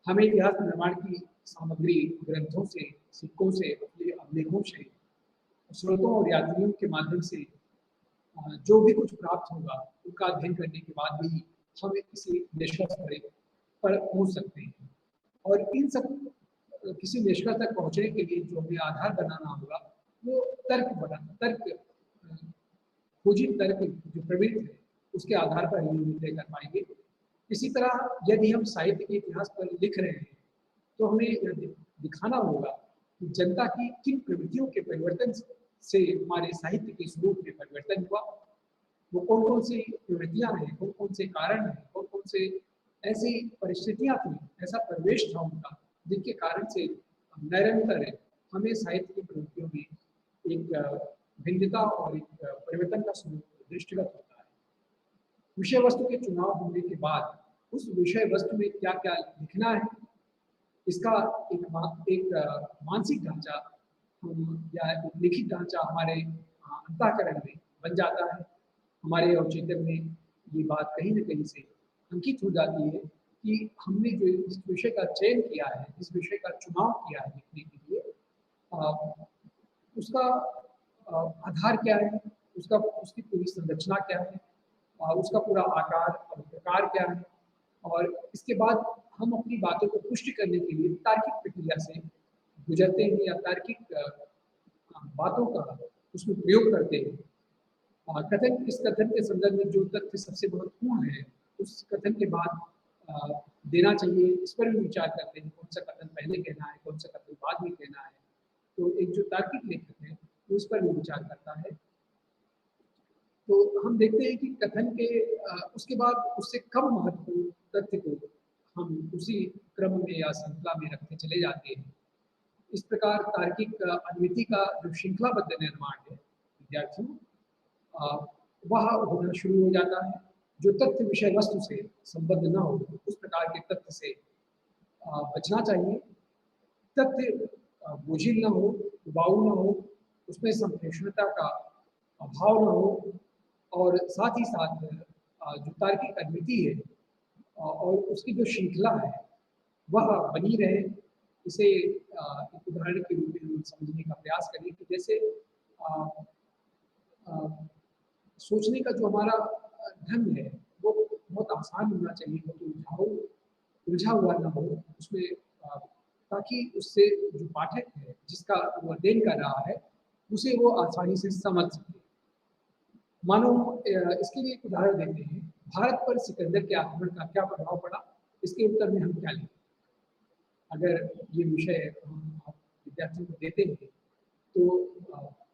हमें इतिहास निर्माण की सामग्री ग्रंथों से, सिक्कों से, अभिलेखों से, स्रोतों और यात्रियों के माध्यम से जो भी कुछ प्राप्त होगा उनका अध्ययन करने के बाद भी हम किसी निष्कर्ष पर पहुँच सकते हैं। और इन सब किसी निष्कर्ष तक पहुँचने के लिए जो हमें आधार बनाना होगा वो खोजी तर्क जो प्रवृत्ति है उसके आधार पर ही हम तय कर पाएंगे। इसी तरह यदि हम साहित्य के इतिहास पर लिख रहे हैं तो हमें यह दिखाना होगा कि जनता की किन प्रवृत्तियों के परिवर्तन से हमारे साहित्य के स्वरूप में परिवर्तन हुआ। वो कौन कौन सी प्रवृत्तियां हैं, कौन कौन से कारण हैं, कौन कौन से ऐसी परिस्थितियां थी, ऐसा परिवेश था उनका जिनके कारण से निरंतर हमें साहित्य की प्रवृत्तियों में एक भिन्नता और एक परिवर्तन का स्वरूप दृष्टिगत होता है। विषय वस्तु के चुनाव होने के बाद उस विषय वस्तु में क्या क्या लिखना है इसका एक मानसिक ढांचा या एक लिखित ढांचा हमारे अंतःकरण में बन जाता है। हमारे औचित्य में ये बात कहीं न कहीं से अंकित हो जाती है कि हमने जो इस विषय का चयन किया है, इस विषय का चुनाव किया है लिखने के लिए, उसका आधार क्या है, उसकी पूरी संरचना क्या है, उसका पूरा आकार और प्रकार क्या है। और इसके बाद हम अपनी बातों को पुष्टि करने के लिए तार्किक प्रक्रिया से गुजरते हैं या तार्किक बातों का उसमें प्रयोग करते हैं। इस कथन के संदर्भ में जो तथ्य सबसे महत्वपूर्ण है उस कथन के बाद देना चाहिए, इस पर भी विचार करते हैं कौन सा कथन पहले कहना है, कौन सा कथन बाद में कहना है। तो एक जो तार्किक लेखक है उस पर भी विचार करता है। तो हम देखते हैं कि कथन के उसके बाद उससे कम महत्वपूर्ण तथ्य को हम उसी क्रम में या श्रृंखला में रखते चले जाते हैं। इस प्रकार तार्किक अनमिति का जो श्रृंखलाबद्ध निर्माण है विद्यार्थियों वह होना शुरू हो जाता है। जो तथ्य विषय वस्तु से संबद्ध न हो उस प्रकार के तथ्य से बचना चाहिए। तथ्य बोझिल न हो, उबाऊ न हो, उसमें संप्रेषणता का अभाव न हो और साथ ही साथ जो तार्किक अद्वितीय है और उसकी जो श्रृंखला है वह बनी रहे। इसे एक उदाहरण के रूप में समझने का प्रयास करें कि जैसे सोचने का जो हमारा ढंग है वो बहुत आसान होना चाहिए, तो उलझा हुआ ना हो उसमें, ताकि उससे जो पाठक है जिसका वो अध्ययन कर रहा है उसे वो आसानी से समझ सके। मानो इसके लिए एक उदाहरण देते हैं, भारत पर सिकंदर के आक्रमण का क्या प्रभाव पड़ा, इसके उत्तर में हम क्या लिखें। अगर ये विषय हम विद्यार्थियों को देते हैं तो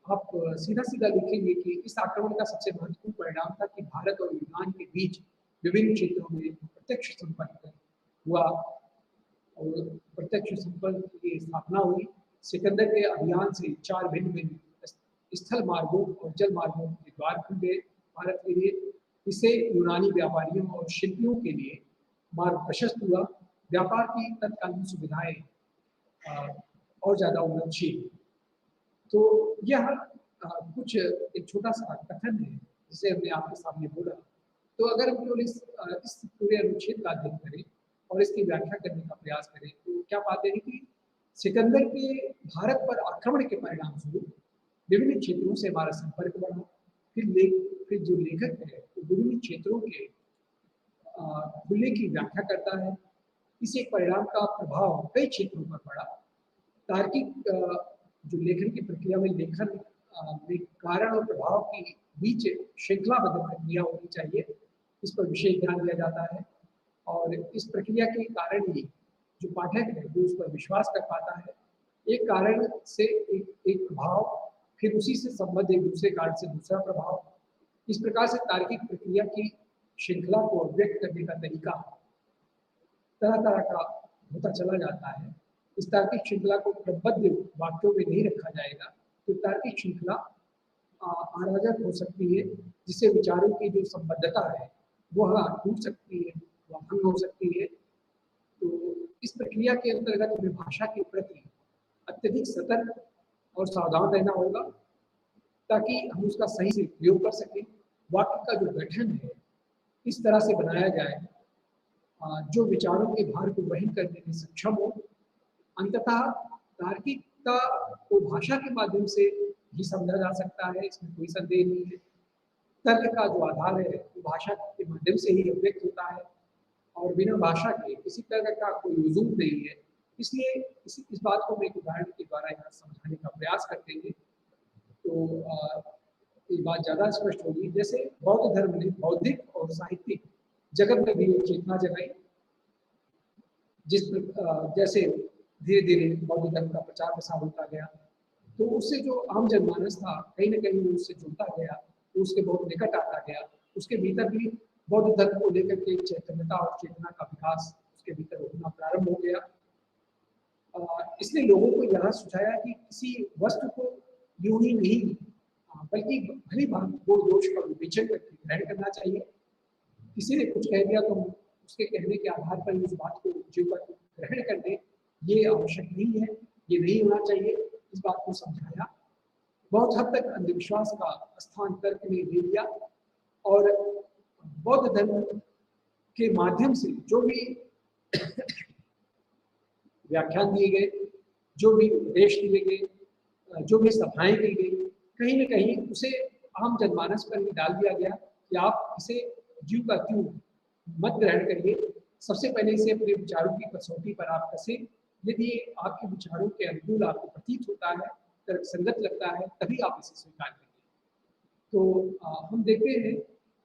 आप सीधा सीधा लिखेंगे कि इस आक्रमण का सबसे महत्वपूर्ण परिणाम था कि भारत और यूनान के बीच विभिन्न क्षेत्रों में प्रत्यक्ष संपर्क हुआ और प्रत्यक्ष संपर्क की स्थापना हुई। सिकंदर के अभियान से 4 भिन्न भिन्न स्थल मार्गों और जल मार्गों के द्वार खुल गए भारत के लिए। इससे यूनानी व्यापारियों और शिल्पियों के लिए मार्ग प्रशस्त हुआ। व्यापार की तत्कालीन सुविधाएं और ज़्यादा उन्नतशील। तो यह कुछ एक छोटा सा कथन है जिसे हमने आपके सामने बोला। तो अगर हम केवल इस पूरे अनुच्छेद का अध्ययन करें और इसकी व्याख्या करने का प्रयास करें तो क्या पाते हैं कि सिकंदर के भारत पर आक्रमण के परिणाम स्वरूप विभिन्न क्षेत्रों से हमारा संपर्क बढ़ा। फिर जो लेखक है वो विभिन्न क्षेत्रों के खुलने की व्याख्या करता है। इस एक परिणाम का प्रभाव कई क्षेत्रों पर पड़ा। तार्किक जो लेखन की प्रक्रिया में लेखन में कारण और प्रभाव की बीच श्रृंखलाबद्ध प्रक्रिया होनी चाहिए, इस पर विशेष ध्यान दिया जाता है। और इस प्रक्रिया के कारण ही जो पाठक है वो उस पर विश्वास कर पाता है एक कारण से एक प्रभाव, फिर उसी से संबद्ध एक दूसरे कारण से दूसरा प्रभाव। इस प्रकार से तार्किक प्रक्रिया की श्रृंखला को व्यक्त करने का तरीका तरह तरह का होता चला जाता है। इस तार्किक श्रृंखला को क्रमबद्ध वाक्यों में नहीं रखा जाएगा तो तार्किक श्रृंखला अराजक हो सकती है, जिससे विचारों की जो संबद्धता है वह टूट सकती है, वह भंग हो सकती है। तो इस प्रक्रिया के अंतर्गत हमें भाषा के प्रति अत्यधिक सतर्क और सावधान रहना होगा ताकि हम उसका सही से प्रयोग कर सकें। वाक्य का जो गठन है इस तरह से बनाया जाए जो विचारों के भार को वहन करने में सक्षम हो। अंततः तार्किकता को भाषा के माध्यम से ही समझा जा सकता है, इसमें कोई संदेह नहीं है। तर्क का जो आधार है वो भाषा के माध्यम से ही अभिव्यक्त होता है और बिना भाषा के किसी तरह का कोई वजूद नहीं है। इसलिए इस बात को मैं एक उदाहरण के द्वारा यहाँ समझाने का प्रयास करते हैं तो ये बात ज़्यादा स्पष्ट होगी। जैसे बौद्ध धर्म ने बौद्धिक और साहित्यिक जगत में भी एक चेतना जगाई, जैसे धीरे धीरे बौद्ध धर्म का प्रचार प्रसार होता गया तो उससे जो आम जनमानस था कहीं ना कहीं उससे जुड़ता गया, तो उसके बहुत निकट आता गया। उसके भीतर भी बौद्ध धर्म को लेकर के चैतन्यता और चेतना का विकास उसके भीतर होना प्रारंभ हो गया। इसलिए लोगों को यह सुझाया कि किसी वस्तु को यूं ही नहीं बल्कि भली वो दोष का विवेचन करके ग्रहण करना चाहिए। किसी ने कुछ कह दिया तो उसके कहने के आधार पर उस बात को जीवन ग्रहण कर दे, ये आवश्यक नहीं है, ये नहीं होना चाहिए। इस बात को समझाया। बहुत हद तक अंधविश्वास का स्थान तर्क ने ले लिया और बौद्ध धर्म के माध्यम से जो भी व्याख्यान दिए गए, जो भी उपदेश दिए गए, जो भी सभाएं की गई, कहीं न कहीं उसे आम जनमानस पर भी डाल दिया गया कि आप इसे ज्यों का त्यों मत ग्रहण करिए। सबसे पहले इसे अपने विचारों की कसौटी पर आप कसें। यदि आपके विचारों के अनुकूल आपको प्रतीत होता है, तर्कसंगत लगता है, तभी आप इसे स्वीकार करिए। तो हम देखते हैं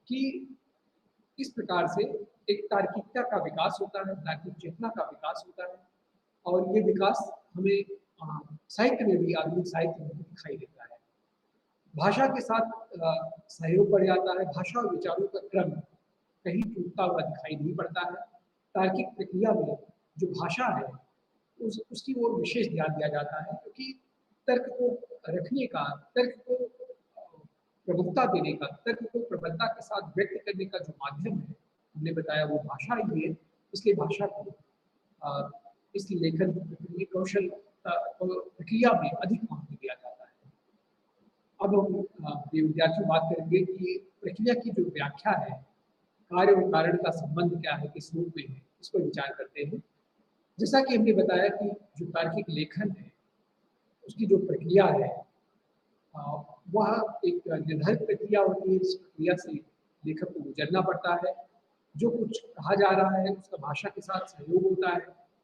कि इस प्रकार से एक तार्किकता का विकास होता है, तार्किक चेतना का विकास होता है और ये विकास हमें साहित्य में भी, आधुनिक साहित्य में भी दिखाई देता है। भाषा के साथ सहयोग बढ़ जाता है। भाषा और विचारों का क्रम कहीं टूटता हुआ दिखाई नहीं पड़ता है। तार्किक प्रक्रिया में जो भाषा है उसकी ओर विशेष ध्यान दिया जाता है, क्योंकि तर्क को रखने का, तर्क को प्रमुखता देने का, तर्क को प्रबलता के साथ व्यक्त करने का जो माध्यम है हमने बताया वो भाषा ही है। इसलिए भाषा को इस लेखन कौशल प्रक्रिया में अधिक महत्व दिया जाता है। अब हम विद्यार्थी बात करेंगे कि प्रक्रिया की जो व्याख्या है, कार्य और कारण का संबंध क्या है, किस रूप में है, इस पर विचार करते हैं। जैसा कि हमने बताया कि जो तार्किक लेखन है उसकी जो प्रक्रिया है वह एक निर्धारित प्रक्रिया होती है। इस प्रक्रिया से लेखक को गुजरना पड़ता है। जो कुछ कहा जा रहा है उसका भाषा के साथ सहयोग होता है।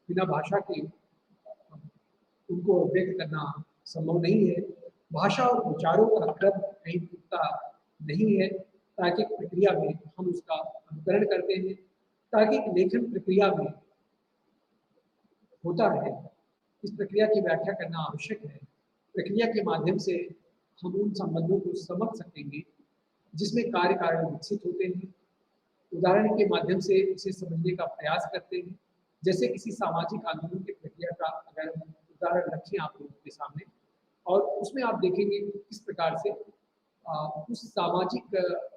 बिना भाषा के उनको व्यक्त करना संभव नहीं है। भाषा और विचारों का क्रम कहीं टूटता नहीं है। तार्किक प्रक्रिया में हम उसका अनुकरण करते हैं। तार्किक लेखन प्रक्रिया में होता है, इस प्रक्रिया की व्याख्या करना आवश्यक है। प्रक्रिया के माध्यम से हम उन संबंधों को समझ सकेंगे जिसमें कार्य कारण विकसित होते हैं। उदाहरण के माध्यम से इसे समझने का प्रयास करते हैं। जैसे किसी सामाजिक आंदोलन की प्रक्रिया का अगर उदाहरण रखें आप लोगों के सामने, और उसमें आप देखेंगे किस प्रकार से उस सामाजिक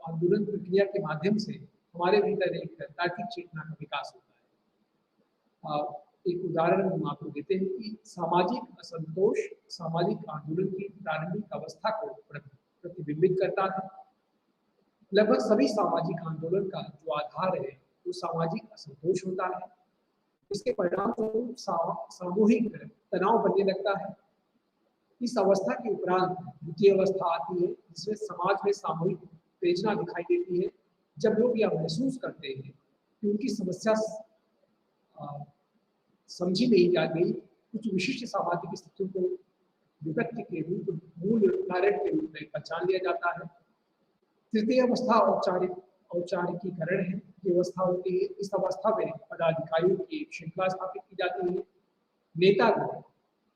आंदोलन प्रक्रिया के माध्यम से हमारे भीतर एक तार्किक चेतना का विकास होता है। एक उदाहरण हम आपको देते हैं कि सामाजिक असंतोष सामाजिक आंदोलन की प्रारंभिक अवस्था को प्रतिबिंबित करता है। लगभग सभी सामाजिक आंदोलन का जो आधार है वो सामाजिक असंतोष होता है। इसके परिणाम स्वरूप सामूहिक तनाव बनने लगता है। इस अवस्था के उपरांत द्वितीय अवस्था आती है जिसमें समाज में सामूहिक उत्तेजना दिखाई देती है। जब लोग यह महसूस करते हैं कि उनकी समस्या समझी नहीं जा गई, कुछ विशिष्ट सामाजिक स्थितियों को विपत्ति के रूप मूल कारण के रूप में पहचान लिया जाता है। तृतीय अवस्था औपचारिकीकरण है। ये अवस्था होती है, इस अवस्था में पदाधिकारियों की एक श्रृंखला स्थापित की जाती है। नेतागण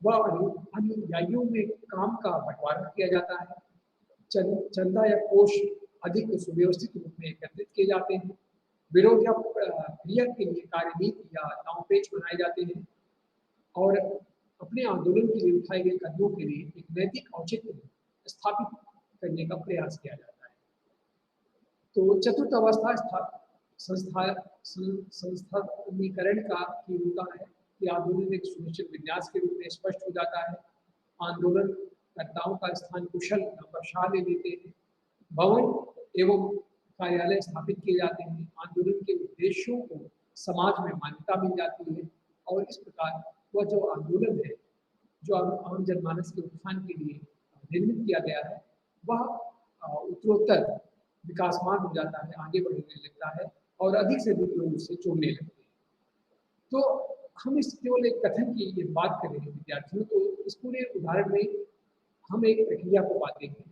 व अनुयायियों में काम का बंटवारा किया जाता है। चंदा या कोष अधिक सुव्यवस्थित रूप में एकत्रित किए जाते हैं। विरोध या क्रिया के लिए कार्यनीति या दांवपेच बनाए जाते हैं और अपने आंदोलन के लिए उठाए गए कदमों के लिए एक नैतिक औचित्य स्थापित करने का प्रयास किया जाता है। तो चतुर्थ अवस्था संस्थानीकरण का की होता है कि आंदोलन एक सुनिश्चित विन्यास के रूप में स्पष्ट हो जाता है। आंदोलनकर्ताओं का स्थान कुशल नौकरशाह ले लेते हैं। भवन एवं कार्यालय स्थापित किए जाते हैं। आंदोलन के उद्देश्यों को समाज में मान्यता मिल जाती है और इस प्रकार वह जो आंदोलन है, जो आम जनमानस के उत्थान के लिए निर्मित किया गया है, वह उत्तरोत्तर विकासमान हो जाता है, आगे बढ़ने लगता है और अधिक से अधिक लोग उससे जुड़ने लगते हैं। तो हम इस केवल एक कथन की ये बात कर रहे हैं विद्यार्थियों, तो इस पूरे उदाहरण में हम एक प्रक्रिया को पाते हैं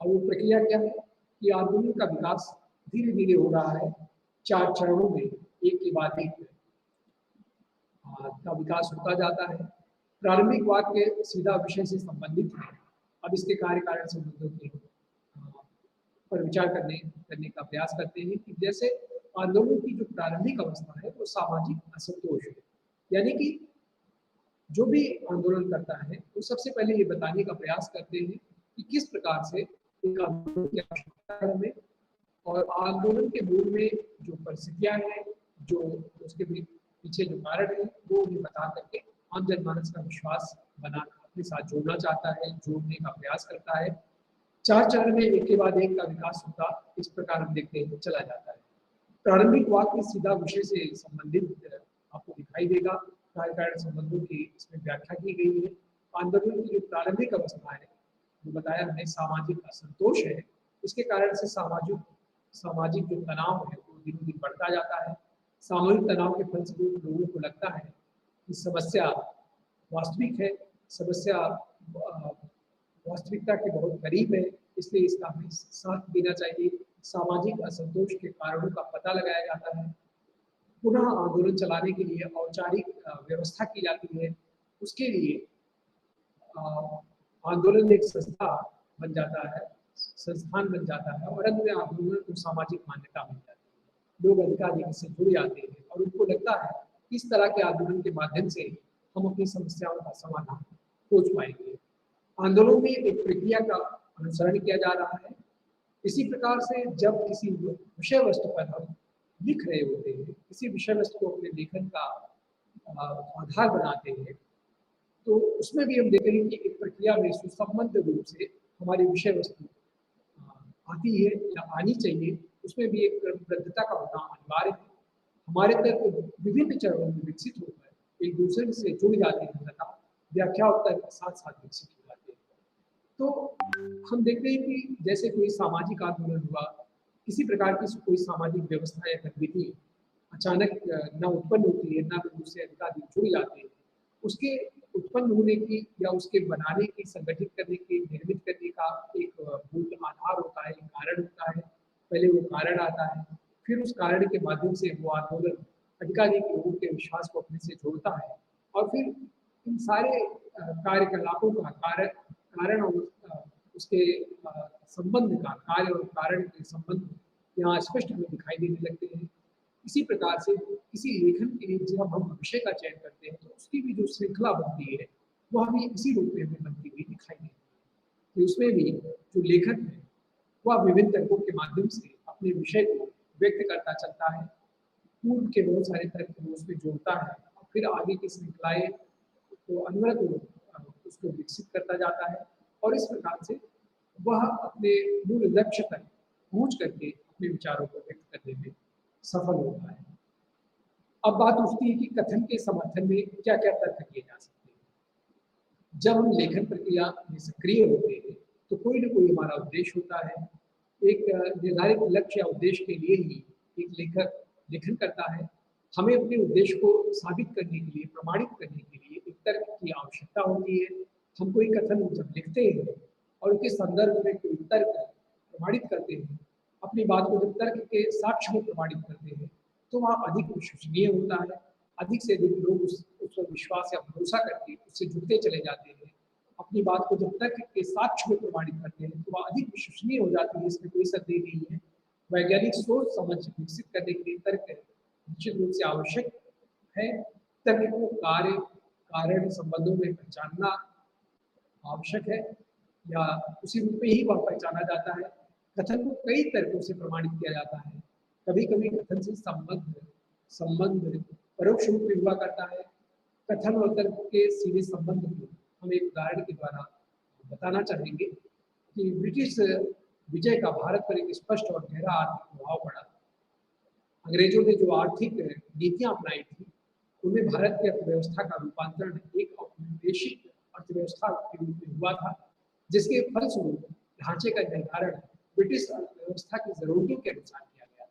और वो प्रक्रिया क्या है कि आंदोलन का विकास धीरे धीरे हो रहा है 4 चरणों में, एक के बाद एक का विकास होता जाता है। प्रारंभिक वाक्य सीधा विषय से संबंधित है। अब इसके कार्य कारण संबंधों के पर विचार करने का प्रयास करते हैं कि जैसे आंदोलन की जो प्रारंभिक अवस्था है वो सामाजिक असंतोष है, यानी कि जो भी आंदोलन करता है वो सबसे पहले ये बताने का प्रयास करते हैं कि किस प्रकार से एक आंदोलन की आवश्यकता है हमें, और आंदोलन के मूल में जो परिस्थितियां हैं, जो उसके पीछे जो कारण है, वो उन्हें बता करके आम जनमानस का विश्वास बना अपने साथ जोड़ना चाहता है, जोड़ने का प्रयास करता है। 4 चरण में एक के बाद एक का विकास होता इस प्रकार हम देखते हैं चला जाता है। प्रारंभिक वाक्य सीधा विषय से संबंधित आपको दिखाई देगा। कार्य कारण संबंधों की इसमें व्याख्या की गई है। आंदोलन की जो प्रारंभिक अवस्था है, जो बताया हमने सामाजिक असंतोष है, इसके कारण से सामाजिक जो तनाव है वो दिन दिन बढ़ता जाता है। सामूहिक तनाव के फलस्वरूप लोगों को लगता है कि समस्या वास्तविक है, समस्या वास्तविकता के बहुत करीब है, इसलिए इसका हमें साथ देना चाहिए। सामाजिक असंतोष के कारणों का पता लगाया जाता है। पुनः आंदोलन चलाने के लिए औपचारिक व्यवस्था की जाती है। उसके लिए आंदोलन एक संस्था बन जाता है, संस्थान बन जाता है और अंत में आंदोलन को सामाजिक मान्यता मिल जाती है। लोग अधिकाधिक इससे जुड़ जाते हैं और उनको लगता है कि इस तरह के आंदोलन के माध्यम से हम अपनी समस्याओं का समाधान खोज पाएंगे। आंदोलन में एक प्रक्रिया का अनुसरण किया जा रहा है। इसी प्रकार से जब किसी विषय वस्तु पर हम लिख रहे होते हैं, किसी विषय वस्तु को अपने लेखन का आधार बनाते हैं, तो उसमें भी हम देखेंगे कि एक प्रक्रिया में सुसंबद्ध रूप से हमारी विषय वस्तु आती है या आनी चाहिए। उसमें भी एक क्रमबद्धता का होना अनिवार्य है। हमारे तर्क विभिन्न चरणों में विकसित होकर एक दूसरे से जुड़ जाते हैं तथा व्याख्या और तर्क साथ साथ विकसित हो जाते हैं। तो हम देखते हैं कि जैसे कोई सामाजिक आंदोलन हुआ, किसी प्रकार की कोई सामाजिक व्यवस्था या गतिविधि अचानक न उत्पन्न होती है, न उससे अधिकाधिक जुड़ जाते हैं। उसके उत्पन्न होने की या उसके बनाने की, संगठित करने की, निर्मित करने का एक मूल आधार होता है, एक कारण होता है। पहले वो कारण आता है, फिर उस कारण के माध्यम से वो आंदोलन अधिकाधिक लोगों के विश्वास को अपने से जोड़ता है और फिर इन सारे कार्यकलापों का कारण और उसके संबंध का, कार्य और कारण के संबंध यहाँ स्पष्ट हमें दिखाई देने लगते हैं। इसी प्रकार से किसी लेखन के लिए जब हम विषय का चयन करते हैं तो उसकी भी जो श्रृंखला बनती है वो हमें इसी रूप में हमें बनती हुई दिखाई देती है कि उसमें भी जो लेखक है वह विभिन्न तर्कों के माध्यम से अपने विषय को व्यक्त करता चलता है। पूर्व के बहुत सारे तर्क वो उसमें जोड़ता है और फिर आगे की श्रृंखलाएं तो अनवरत उसको विकसित करता जाता है और इस प्रकार से वह अपने मूल लक्ष्य तक पहुंच करके अपने विचारों को व्यक्त करने में सफल होता है। अब बात उठती है कि कथन के समर्थन में क्या क्या तर्क किए जा सकते हैं। जब हम लेखन प्रक्रिया में सक्रिय होते हैं तो कोई ना कोई हमारा उद्देश्य होता है। एक निर्धारित लक्ष्य या उद्देश्य के लिए ही एक लेखक लेखन करता है। हमें अपने उद्देश्य को साबित करने के लिए, प्रमाणित करने के लिए एक तर्क की आवश्यकता होती है। हम कोई कथन जब लिखते हैं और उसके संदर्भ में कोई तर्क प्रमाणित करते हैं, अपनी बात को जब तर्क के साक्ष्य में प्रमाणित करते हैं तो वह अधिक विश्वसनीय होता है। अधिक से अधिक लोग उस उस पर विश्वास या भरोसा करके उससे जुड़ते चले जाते हैं, अपनी बात को जब तर्क के साक्ष्य में प्रमाणित करते हैं तो वह अधिक विश्वसनीय हो जाती है, इसमें कोई संदेह नहीं है। वैज्ञानिक सोच समझ विकसित करने के लिए तर्क निश्चित रूप से आवश्यक है। तर्क को कार्य कारण संबंधों में पहचानना आवश्यक है, या उसी रूप में ही वह पहचाना जाता है। कथन को कई तरीकों से प्रमाणित किया जाता है। कभी कभी कथन से संबंध संबंध परोक्ष रूप में हुआ करता है। कथन और तर्क के सीधे संबंध को हम एक उदाहरण के द्वारा बताना चाहेंगे कि ब्रिटिश विजय का भारत पर एक स्पष्ट और गहरा आर्थिक प्रभाव पड़ा। अंग्रेजों ने जो आर्थिक नीतियां अपनाई थी उनमें भारत की अर्थव्यवस्था का रूपांतरण एक औपनिवेशिक अर्थव्यवस्था के रूप में हुआ था, जिसके फलस्वरूप ढांचे का निर्धारण ब्रिटिश अर्थव्यवस्था की जरूरतों के अनुसार किया गया था।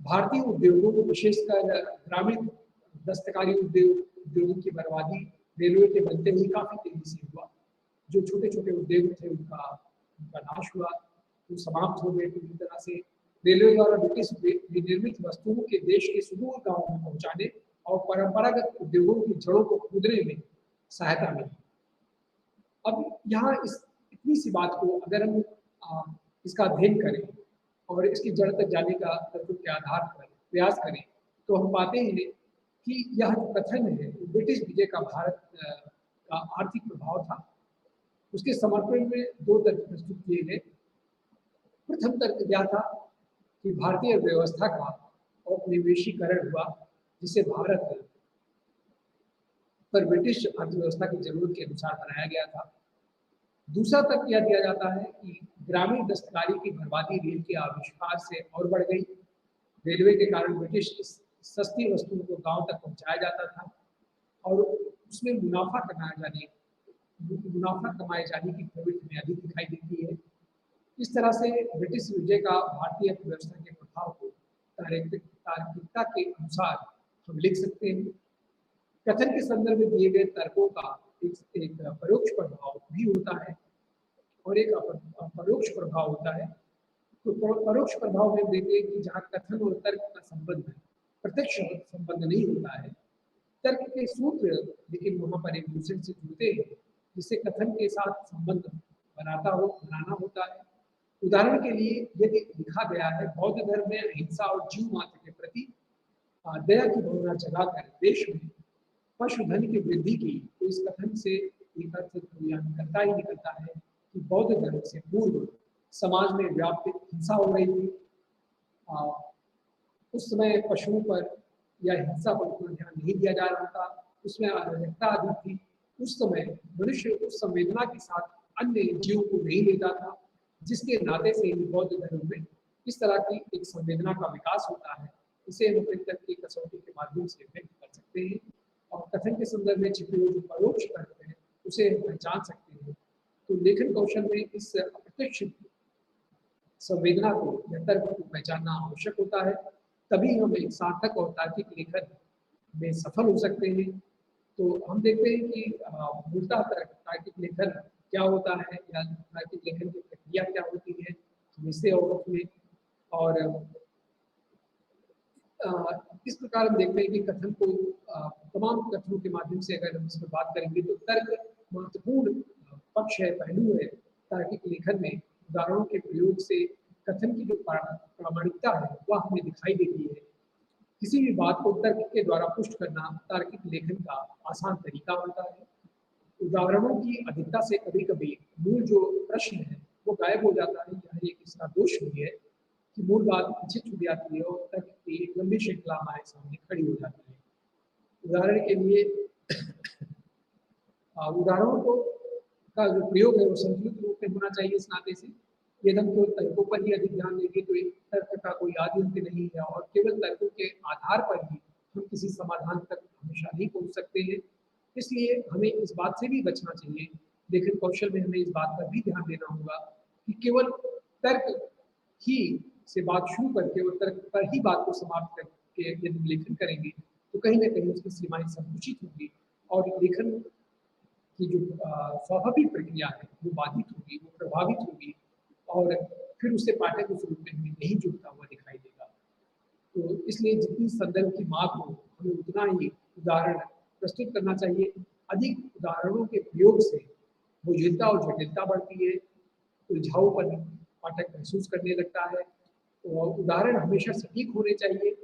भारतीय उद्योगों को विशेषकर ग्रामीण दस्तकारी उद्योगों की बर्बादी रेलवे के बनते ही काफी तेजी से हुआ। जो छोटे छोटे उद्योग थे उनका नाश हुआ, वो समाप्त हो गए पूरी तरह से। रेलवे द्वारा ब्रिटिश विनिर्मित वस्तुओं के देश के सुदूर गांवों में पहुंचाने और परंपरागत उद्योगों की जड़ों को खोदने में सहायता मिली। अब यहाँ इस इतनी सी बात को अगर हम इसका अध्ययन करें और इसकी जड़ तक जाने का तत्व के आधार पर प्रयास करें तो हम पाते हैं कि यह जो कथन है ब्रिटिश विजय का भारत का आर्थिक प्रभाव था। उसके समर्थन में दो तर्क प्रस्तुत किए गए। प्रथम तर्क यह था कि भारतीय व्यवस्था का औपनिवेशीकरण हुआ, जिसे भारत पर ब्रिटिश अर्थव्यवस्था की जरूरत के अनुसार बनाया गया था। दूसरा तर्क यह दिया जाता है कि ग्रामीण दस्तकारी की बर्बादी रेल के आविष्कार से और बढ़ गई। रेलवे के कारण ब्रिटिश सस्ती वस्तुओं को गांव तक पहुंचाया जाता था और उसमें मुनाफा कमाए जाने की प्रवृत्ति में अधिक दिखाई देती है। इस तरह से ब्रिटिश विजय का भारतीय अर्थव्यवस्था के प्रभाव को तार्किकता के अनुसार हम लिख सकते हैं। कथन के संदर्भ में दिए गए तर्कों का एक परोक्ष प्रभाव भी होता है और एक अपरोक्ष प्रभाव होता है। तो परोक्ष प्रभाव में देखते हैं कि जहाँ कथन और तर्क का संबंध प्रत्यक्ष संबंध नहीं होता है, तर्क के सूत्र लेकिन वहां पर एक दूसरे से जुड़ते हैं, जिससे कथन के साथ संबंध बनाना होता है। उदाहरण के लिए यदि लिखा गया है बौद्ध धर्म में अहिंसा और जीव मात्र के प्रति दया की भावना जगाकर देश में पशुधन की वृद्धि की, तो इस कथन से एक अर्थ निकलता ही निकलता है कि बौद्ध धर्म से पूर्व समाज में व्याप्त हिंसा हो रही थी। उस समय पशुओं पर या हिंसा पर कोई ध्यान नहीं दिया जा रहा था, उसमें अराजकता अधिक थी। उस समय मनुष्य उस संवेदना के साथ अन्य जीवों को नहीं लेता था, जिसके नाते से बौद्ध धर्म में इस तरह की एक संवेदना का विकास होता है। इसे हम अपने तर्क की कसौटी के माध्यम से व्यक्त कर सकते हैं और कथन के संदर्भ में छिपे हुए जो परोक्ष तर्क है उसे हम पहचान सकते हैं। तो लेखन कौशल में इस अप्रत्यक्ष संवेदना को या तर्क को पहचानना आवश्यक होता है, तभी हम एक सार्थक और तार्किक लेखन में सफल हो सकते हैं। तो हम देखते हैं कि मूलतः तार्किक लेखन क्या होता है या तार्किक लेखन की प्रक्रिया क्या होती है, हम इससे अवगत हुए। और इस प्रकार हम देखते हैं कि कथन को तमाम कथनों के माध्यम से अगर हम इस पर बात करेंगे तो तर्क महत्वपूर्ण पक्ष है, पहलू है तार्किक लेखन में। उदाहरणों के प्रयोग से कथन की जो प्रामाणिकता है वह हमें दिखाई देती है। किसी भी बात को तर्क के द्वारा पुष्ट करना तार्किक लेखन का आसान तरीका होता है। उदाहरणों की अधिकता से कभी कभी मूल जो प्रश्न है वो गायब हो जाता है। यह एक इसका दोष भी है कि मूल बात पीछे छूट जाती है और तर्क की एक लंबी श्रृंखला हमारे सामने खड़ी हो जाती है। उदाहरण के लिए उदाहरणों को का जो प्रयोग है वो संतुलित रूप में होना चाहिए। इस नाते से यदि हम केवल तर्कों पर ही अधिक ध्यान देंगे तो एक तर्क का कोई आदि अंत नहीं है और केवल तर्कों के आधार पर ही हम किसी समाधान तक हमेशा नहीं पहुंच सकते हैं। इसलिए हमें इस बात से भी बचना चाहिए, लेखन कौशल में हमें इस बात पर भी ध्यान देना होगा कि केवल तर्क ही से बात शुरू करके और तर्क पर ही बात को समाप्त करके यदि लेखन करेंगे तो कहीं ना कहीं उसकी सीमाएं संकुचित होंगी और लेखन की जो स्वाभाविक प्रक्रिया है वो बाधित होगी, वो प्रभावित होगी और फिर उससे पाठक उस रूप में हमें नहीं जुड़ता हुआ दिखाई देगा। तो इसलिए जितनी संदर्भ की मांग हो हमें उतना ही उदाहरण प्रस्तुत करना चाहिए। अधिक उदाहरणों के प्रयोग से बोझिलता और जटिलता बढ़ती है, उलझाऊपन पाठक महसूस करने लगता है। और उदाहरण हमेशा सटीक होने चाहिए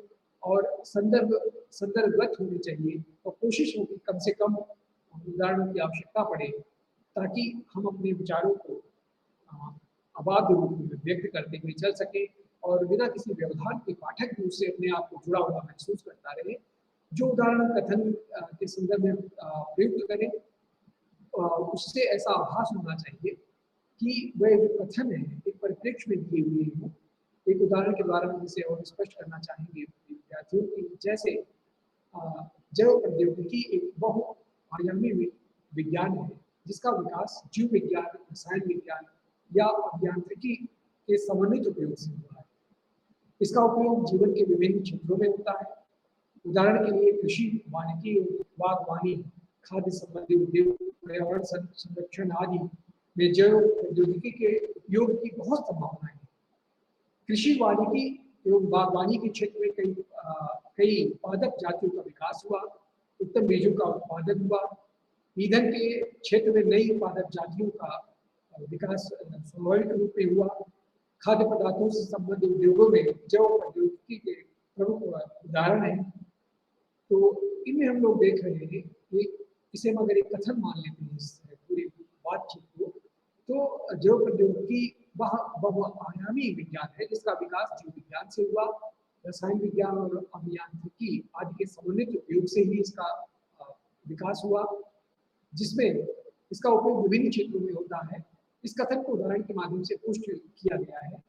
और संदर्भगत होने चाहिए, और कोशिश हो कि कम से कम उदाहरणों की आवश्यकता पड़े, ताकि हम अपने विचारों को अबाध रूप में व्यक्त करते हुए चल सके और बिना किसी व्यवधान के पाठक भी उससे अपने आप को जुड़ा हुआ महसूस करता रहे। जो उदाहरण कथन के संदर्भ में प्रयुक्त करें, उससे ऐसा आभास होना चाहिए कि वह जो कथन है एक परिप्रेक्ष्य में दिए हुए हो। एक उदाहरण के द्वारा हम इसे और स्पष्ट करना चाहेंगे विद्यार्थियों की, जैसे जैव प्रौद्योगिकी एक बहुआयामी विज्ञान है, जिसका विकास जीव विज्ञान, रसायन विज्ञान या अभियांत्रिकी के समन्वित उपयोग से हुआ है। इसका उपयोग जीवन के विभिन्न क्षेत्रों में होता है। उदाहरण के लिए कृषि, वानिकी, बागवानी, खाद्य संबंधी उद्योग, पर्यावरण संरक्षण आदि में जैव प्रौद्योगिकी के उपयोग की बहुत संभावनाएं हैं। कृषि, वानिकी एवं बागवानी के क्षेत्र में कई पादप जातियों का विकास हुआ, उत्तम बीजों का उत्पादन हुआ। ईंधन के क्षेत्र में नई पादप जातियों का विकास स्वाभाविक रूप में हुआ। खाद्य पदार्थों से संबंधित उद्योगों में जैव प्रौद्योगिकी के प्रमुख उदाहरण हैं। तो इनमें हम लोग देख रहे हैं कि इसे हम अगर एक कथन मान लेते हैं इस पूरी बातचीत को, तो जैव प्रौद्योगिकी वह बहुआयामी विज्ञान है जिसका विकास जीव विज्ञान से हुआ, रसायन विज्ञान और अभियांत्रिकी आदि के समन्वित उपयोग से ही इसका विकास हुआ, जिसमें इसका उपयोग विभिन्न क्षेत्रों में होता है। इस कथन को उदाहरण के माध्यम से पुष्ट किया गया है।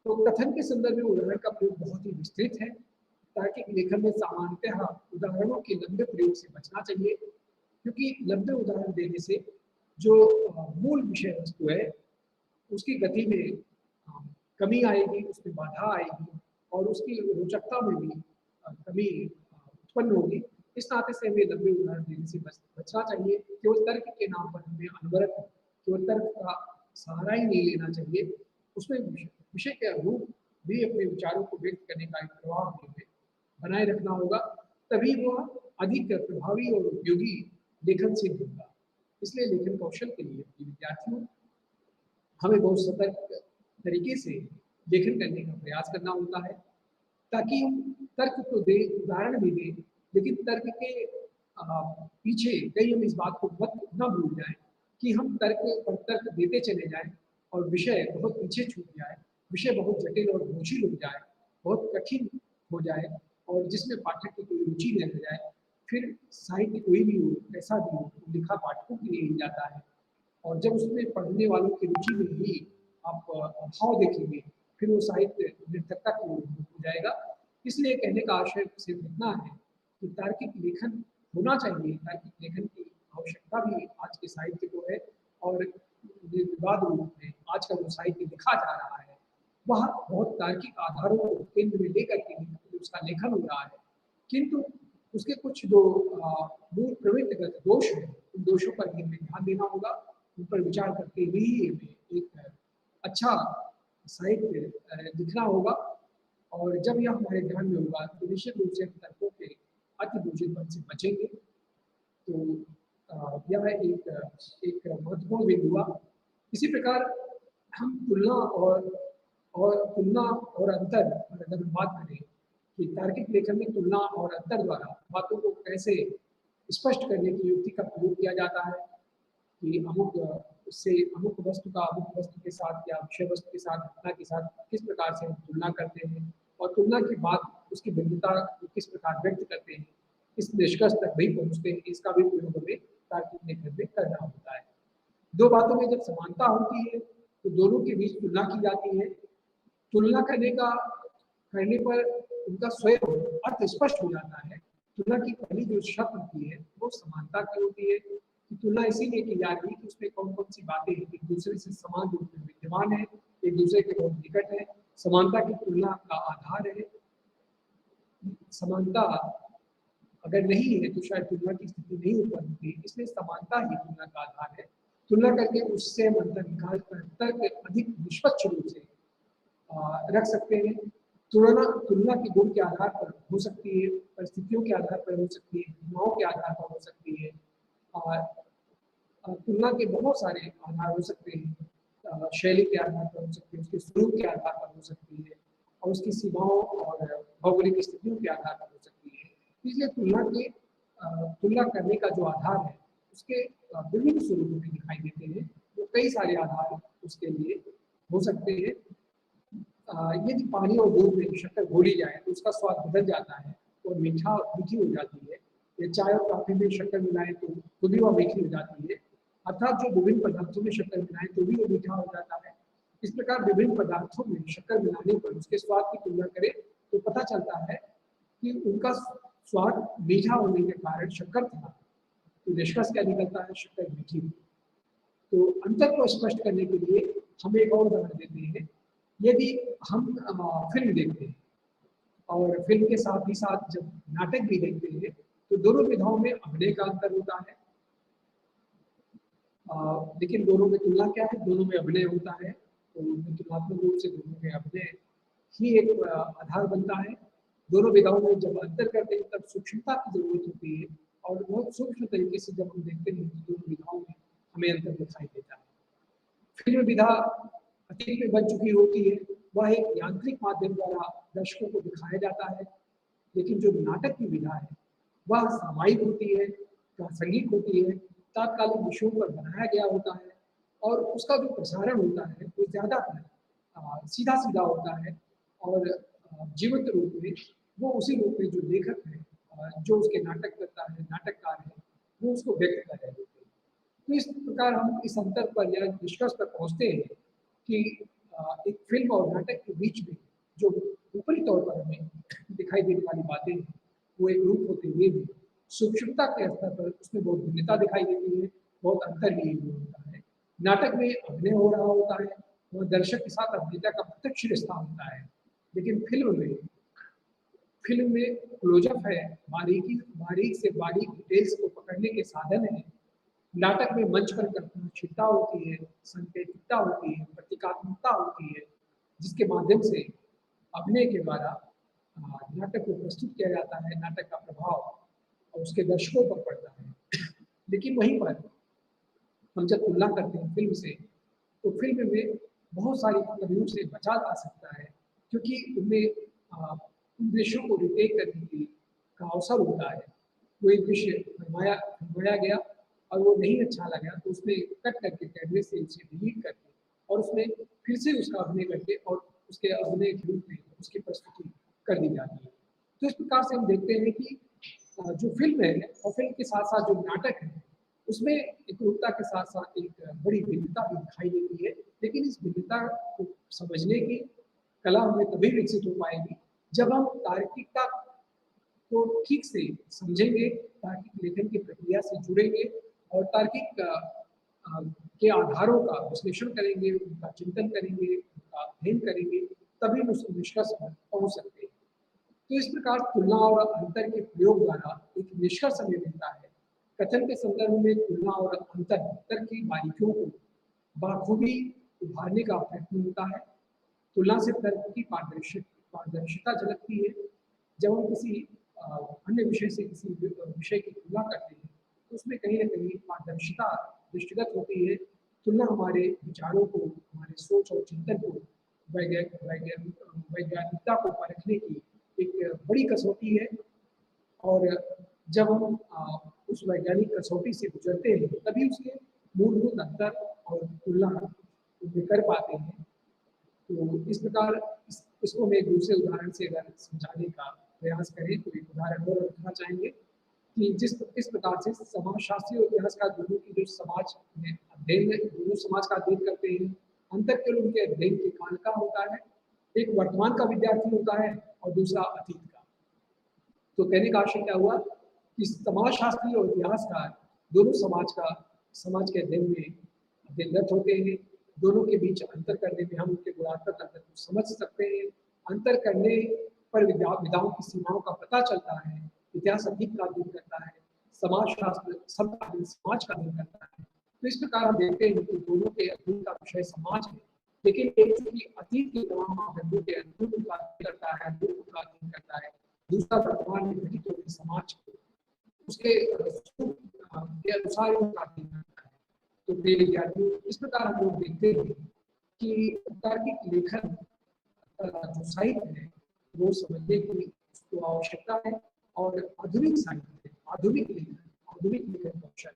तो कथन के संदर्भ में उदाहरण का प्रयोग बहुत ही विस्तृत है। तार्किक लेखन में सामान्यतः उदाहरणों के लंबे प्रयोग से बचना चाहिए, क्योंकि लंबे उदाहरण देने से जो मूल विषय वस्तु है उसकी गति में कमी आएगी, उसमें बाधा आएगी और उसकी रोचकता में भी कमी उत्पन्न होगी। इस नाते से हमें लंबे उदाहरण देने से बचना चाहिए। केवल तर्क के नाम पर हमें अनवरत केवल तर्क का सहारा ही नहीं लेना चाहिए, उसमें विषय के अनुरूप भी अपने विचारों को व्यक्त करने का एक प्रभाव हमें बनाए रखना होगा, तभी वह अधिक प्रभावी और उपयोगी लेखन से होगा। इसलिए लेखन कौशल के लिए विद्यार्थियों हमें बहुत सतर्क तरीके से लेखन करने का प्रयास करना होता है, ताकि हम तर्क तो दे, उदाहरण भी दें, लेकिन तर्क के पीछे कहीं हम इस बात को मत न भूल जाएं कि हम तर्क पर तर्क देते चले जाएं और विषय बहुत पीछे छूट जाए, विषय बहुत जटिल और बोझिल हो जाए, बहुत कठिन हो जाए और जिसमें पाठक की कोई रुचि न रह जाए। फिर साहित्य कोई भी हो, कैसा भी हो, लिखा पाठकों के लिए ही जाता है, और जब उसमें पढ़ने वालों की रुचि में ही आप भाव देखेंगे, फिर वो साहित्य निरर्थकता की ओर हो जाएगा। इसलिए कहने का आशय सिर्फ इतना है कि तार्किक लेखन होना चाहिए। तार्किक लेखन की आवश्यकता भी आज के साहित्य को है, और निर्विवाद रूप में आज का जो साहित्य लिखा जा रहा है वह बहुत तार्किक आधारों को केंद्र में लेकर के उसका लेखन हो रहा है, किंतु उसके कुछ जो मूल प्रवृत्तिगत दोष है, उन दोषों पर भी हमें ध्यान देना होगा। उन पर विचार करते हुए ही हमें एक अच्छा साहित्य लिखना होगा, और जब यह हमारे ध्यान में होगा तो निश्चित रूप से हम तर्कों के अति बोझिलपन से बचेंगे। तो यह एक महत्वपूर्ण बिंदु हुआ। इसी प्रकार हम तुलना और अंतर पर अगर हम बात करें कि तार्किक लेखन में तुलना और अंतर द्वारा बातों को कैसे स्पष्ट करने की युक्ति का प्रयोग किया जाता है, कि अमुक वस्तु का अमुक वस्तु के साथ या विषय वस्तु के साथ, घटना के साथ किस प्रकार से हम तुलना करते हैं, और तुलना के बाद उसकी भिन्नता को किस प्रकार व्यक्त करते हैं, इस निष्कर्ष तक भी पहुँचते हैं। इसका भी प्रयोग हमें तार्किक लेखन में करना होता है। दो बातों में जब समानता होती है तो दोनों के बीच तुलना की जाती है। तुलना करने पर उनका स्वयं अर्थ स्पष्ट हो जाता है। तुलना की पहली जो शर्त होती है वो समानता की होती है, कि तुलना इसीलिए की जा रही है कि उसमें कौन कौन सी बातें एक दूसरे से समान रूप में विद्यमान है, एक दूसरे के बहुत निकट है। समानता की तुलना का आधार है। समानता अगर नहीं है तो शायद तुलना की स्थिति नहीं उत्पन्न होती, इसलिए समानता ही तुलना का आधार है। तुलना करके उससे हम अंतर निकाल कर तर्क अधिक निष्पक्ष रूप से रख सकते हैं। तुलना तुलना के गुण के आधार पर हो सकती है, परिस्थितियों के आधार पर हो सकती है, घटनाओं के आधार पर हो सकती है, और तुलना के बहुत सारे आधार हो सकते हैं। शैली के आधार पर हो सकती है, उसके स्वरूप के आधार पर हो सकती है, और उसकी सीमाओं और भौगोलिक स्थितियों के आधार पर हो सकती है। इसलिए तुलना करने का जो आधार है, उसके विभिन्न स्वरूप में दिखाई देते हैं। तो कई सारे आधार उसके लिए हो सकते हैं। यदि पानी और दूध में शक्कर घोली जाए तो उसका स्वाद बदल जाता है और मीठी हो जाती है। या चाय और कॉफी में शक्कर मिलाएं तो खुद ही वह मीठी हो जाती है। अर्थात जो विभिन्न पदार्थों में शक्कर मिलाएं तो भी वो मीठा हो जाता है। इस प्रकार विभिन्न पदार्थों में शक्कर मिलाने पर उसके स्वाद की तुलना करें तो पता चलता है कि उनका स्वाद मीठा होने के कारण शक्कर था। तो निष्कर्ष क्या निकलता है? शक्कर मीठी थी। तो अंतर को स्पष्ट करने के लिए हम एक और उदाहरण देते हैं। यदि हम फिल्म देखते हैं और फिल्म के साथ ही साथ जब नाटक भी देखते हैं तो दोनों विधाओं में अभिनय का अंतर होता है। लेकिन दोनों में तुलना क्या है? दोनों में अभिनय होता है। तो तुलनात्मक रूप से दोनों में अभिनय ही एक आधार बनता है। दोनों विधाओं में जब अंतर करते हैं तब सूक्ष्मता की जरूरत होती है, और बहुत सूक्ष्म तरीके से जब हम देखते हैं तो दोनों विधाओं में हमें अंतर दिखाई देता है। फिल्म विधा अतीत में बन चुकी होती है, वह एक यांत्रिक माध्यम द्वारा दर्शकों को दिखाया जाता है। लेकिन जो नाटक की विधा है वह सामायिक होती है, प्रासंगिक होती है, तात्कालिक विषयों पर बनाया गया होता है, और उसका जो प्रसारण होता है वो ज़्यादातर सीधा सीधा होता है, और जीवंत रूप में वो उसी रूप में जो लेखक है, जो उसके नाटक करता है, नाटककार है, वो उसको व्यक्त कर रहे होते हैं। तो इस प्रकार हम इस अंतर पर या निष्कर्ष पर पहुंचते हैं कि एक फिल्म और नाटक के बीच में जो ऊपरी तौर पर हमें दिखाई देने वाली बातें हैं वो एक रूप होते हुए भी सूक्ष्मता के स्तर पर उसमें बहुत भिन्नता दिखाई देती है, बहुत अंतर लिए हुए होता है। नाटक में अभिनय हो रहा होता है, वह दर्शक के साथ अभिनेता का प्रत्यक्ष रिश्ता होता है। लेकिन फिल्म में क्लोजअप है, बारीक से बारीक डिटेल्स को पकड़ने के साधन है। नाटक में मंच पर कल्पनाशीलता होती है, संकेतिकता होती है, प्रतीकात्मकता होती है, जिसके माध्यम से अभिनय के द्वारा नाटक को प्रस्तुत किया जाता है। नाटक का प्रभाव और उसके दर्शकों पर पड़ता है। लेकिन वहीं पर हम जब तुलना करते हैं फिल्म से, तो फिल्म में बहुत सारी कमियों से बचा जा सकता है, क्योंकि उनमें उन दृश्यों को रिटेक करने की का अवसर होता है। वो एक दृश्य फिल्माया गया और वो नहीं अच्छा लगा तो उसमें कट करके कैमरे से उसे डिलीट करके और उसमें फिर से उसका अभिनय करके और उसके अभिनय के रूप में उसकी प्रस्तुति कर दी जाती है। तो इस प्रकार से हम देखते हैं कि जो फिल्म है और फिल्म के साथ साथ जो नाटक है उसमें एकरूपता के साथ साथ एक बड़ी भिन्नता भी दिखाई देती है। लेकिन इस भिन्नता को समझने की कला हमें तभी विकसित हो पाएगी जब हम तार्किकता को ठीक से समझेंगे, तार्किक लेखन की प्रक्रिया से जुड़ेंगे और तार्किक के आधारों का विश्लेषण करेंगे, उनका चिंतन करेंगे, उनका अध्ययन करेंगे, तभी हम उस निष्कर्ष पर पहुंच सकते हैं। तो इस प्रकार तुलना और अंतर के प्रयोग द्वारा एक निष्कर्ष हमें मिलता है। कथन के संदर्भ में तुलना और अंतर की बारीकियों को बाखूबी उभारने का प्रयत्न होता है। तुलना से तर्क की पारदर्शिता झलकती है। जब हम किसी अन्य विषय से किसी विषय की तुलना करते हैं तो उसमें कहीं न कहीं पारदर्शिता दृष्टिगत होती है। तुलना हमारे विचारों को, हमारे सोच और चिंतन को, वैज्ञानिकता को परखने की एक बड़ी कसौटी है। और जब हम उस वैज्ञानिक कसौटी से गुजरते हैं तभी उसके मूलभूत अंतर और तुलना कर पाते हैं। तो इस प्रकार इसको हम एक दूसरे उदाहरण से अगर समझाने का प्रयास करें तो एक उदाहरण और रखना चाहेंगे कि इस प्रकार से समाजशास्त्री और इतिहासकार दोनों की जो समाज में अध्ययन है, दोनों समाज का अध्ययन करते हैं। अंतर केवल उनके अध्ययन के काल का होता है। एक वर्तमान का विद्यार्थी होता है और दूसरा अतीत का। तो कहने का आशय क्या हुआ कि समाजशास्त्री और इतिहासकार दोनों समाज के अध्ययन में अध्ययनरत होते हैं। दोनों के बीच अंतर करने में हम उनके गुणात्मक अंतर को समझ सकते हैं। अंतर करने पर विधाओं की सीमाओं का पता चलता है। इतिहास अतीत का अध्ययन करता है, समाजशास्त्र समाज का अध्ययन करता है। तो इस प्रकार हम देखते हैं कि दोनों के अध्ययन का विषय समाज है, लेकिन एक चूंकि अतीत के तमाम मापदंडों के अनुरूप का अध्ययन करता दूसरा वर्तमान में घटित हो रहे समाज को उसके के अनुसार है। तो प्रिय विद्यार्थियों, इस प्रकार हम लोग देखते हैं कि तार्किक लेखन जो साहित्य है वो समझने की उसको आवश्यकता है। और आधुनिक साहित्य, आधुनिक लेखन कौशल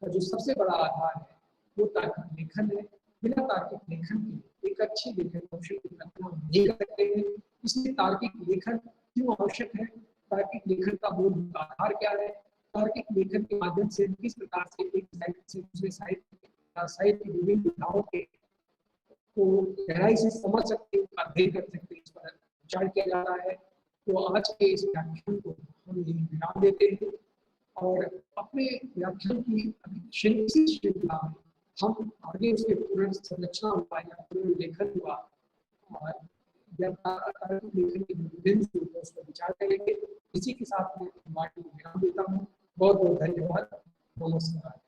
का जो सबसे बड़ा आधार है वो तार्किक लेखन है। बिना तार्किक लेखन के एक अच्छी लेखन कौशल की कल्पना नहीं कर सकते हैं। इसलिए तार्किक लेखन क्यों आवश्यक है, तार्किक लेखन का मूल आधार क्या है, तार्किक लेखन के माध्यम से किस प्रकार से एक साहित्य से दूसरे साहित्य की विभिन्न विधाओं के को गहराई से समझ सकते हैं, अध्ययन कर सकते हैं, इस पर विचार किया जा रहा है। तो आज के इस व्याख्यान को हम यही विराम देते हैं और अपने व्याख्यान की इसी श्रृंखला में हम आगे उसके पुनर्संरचना हुआ या पुनर्लेखन हुआ और लेखन के विभिन्न स्वरूपों उस पर विचार करेंगे। इसी के साथ मैं वाणी को विराम देता हूँ। बहुत बहुत धन्यवाद। नमस्कार।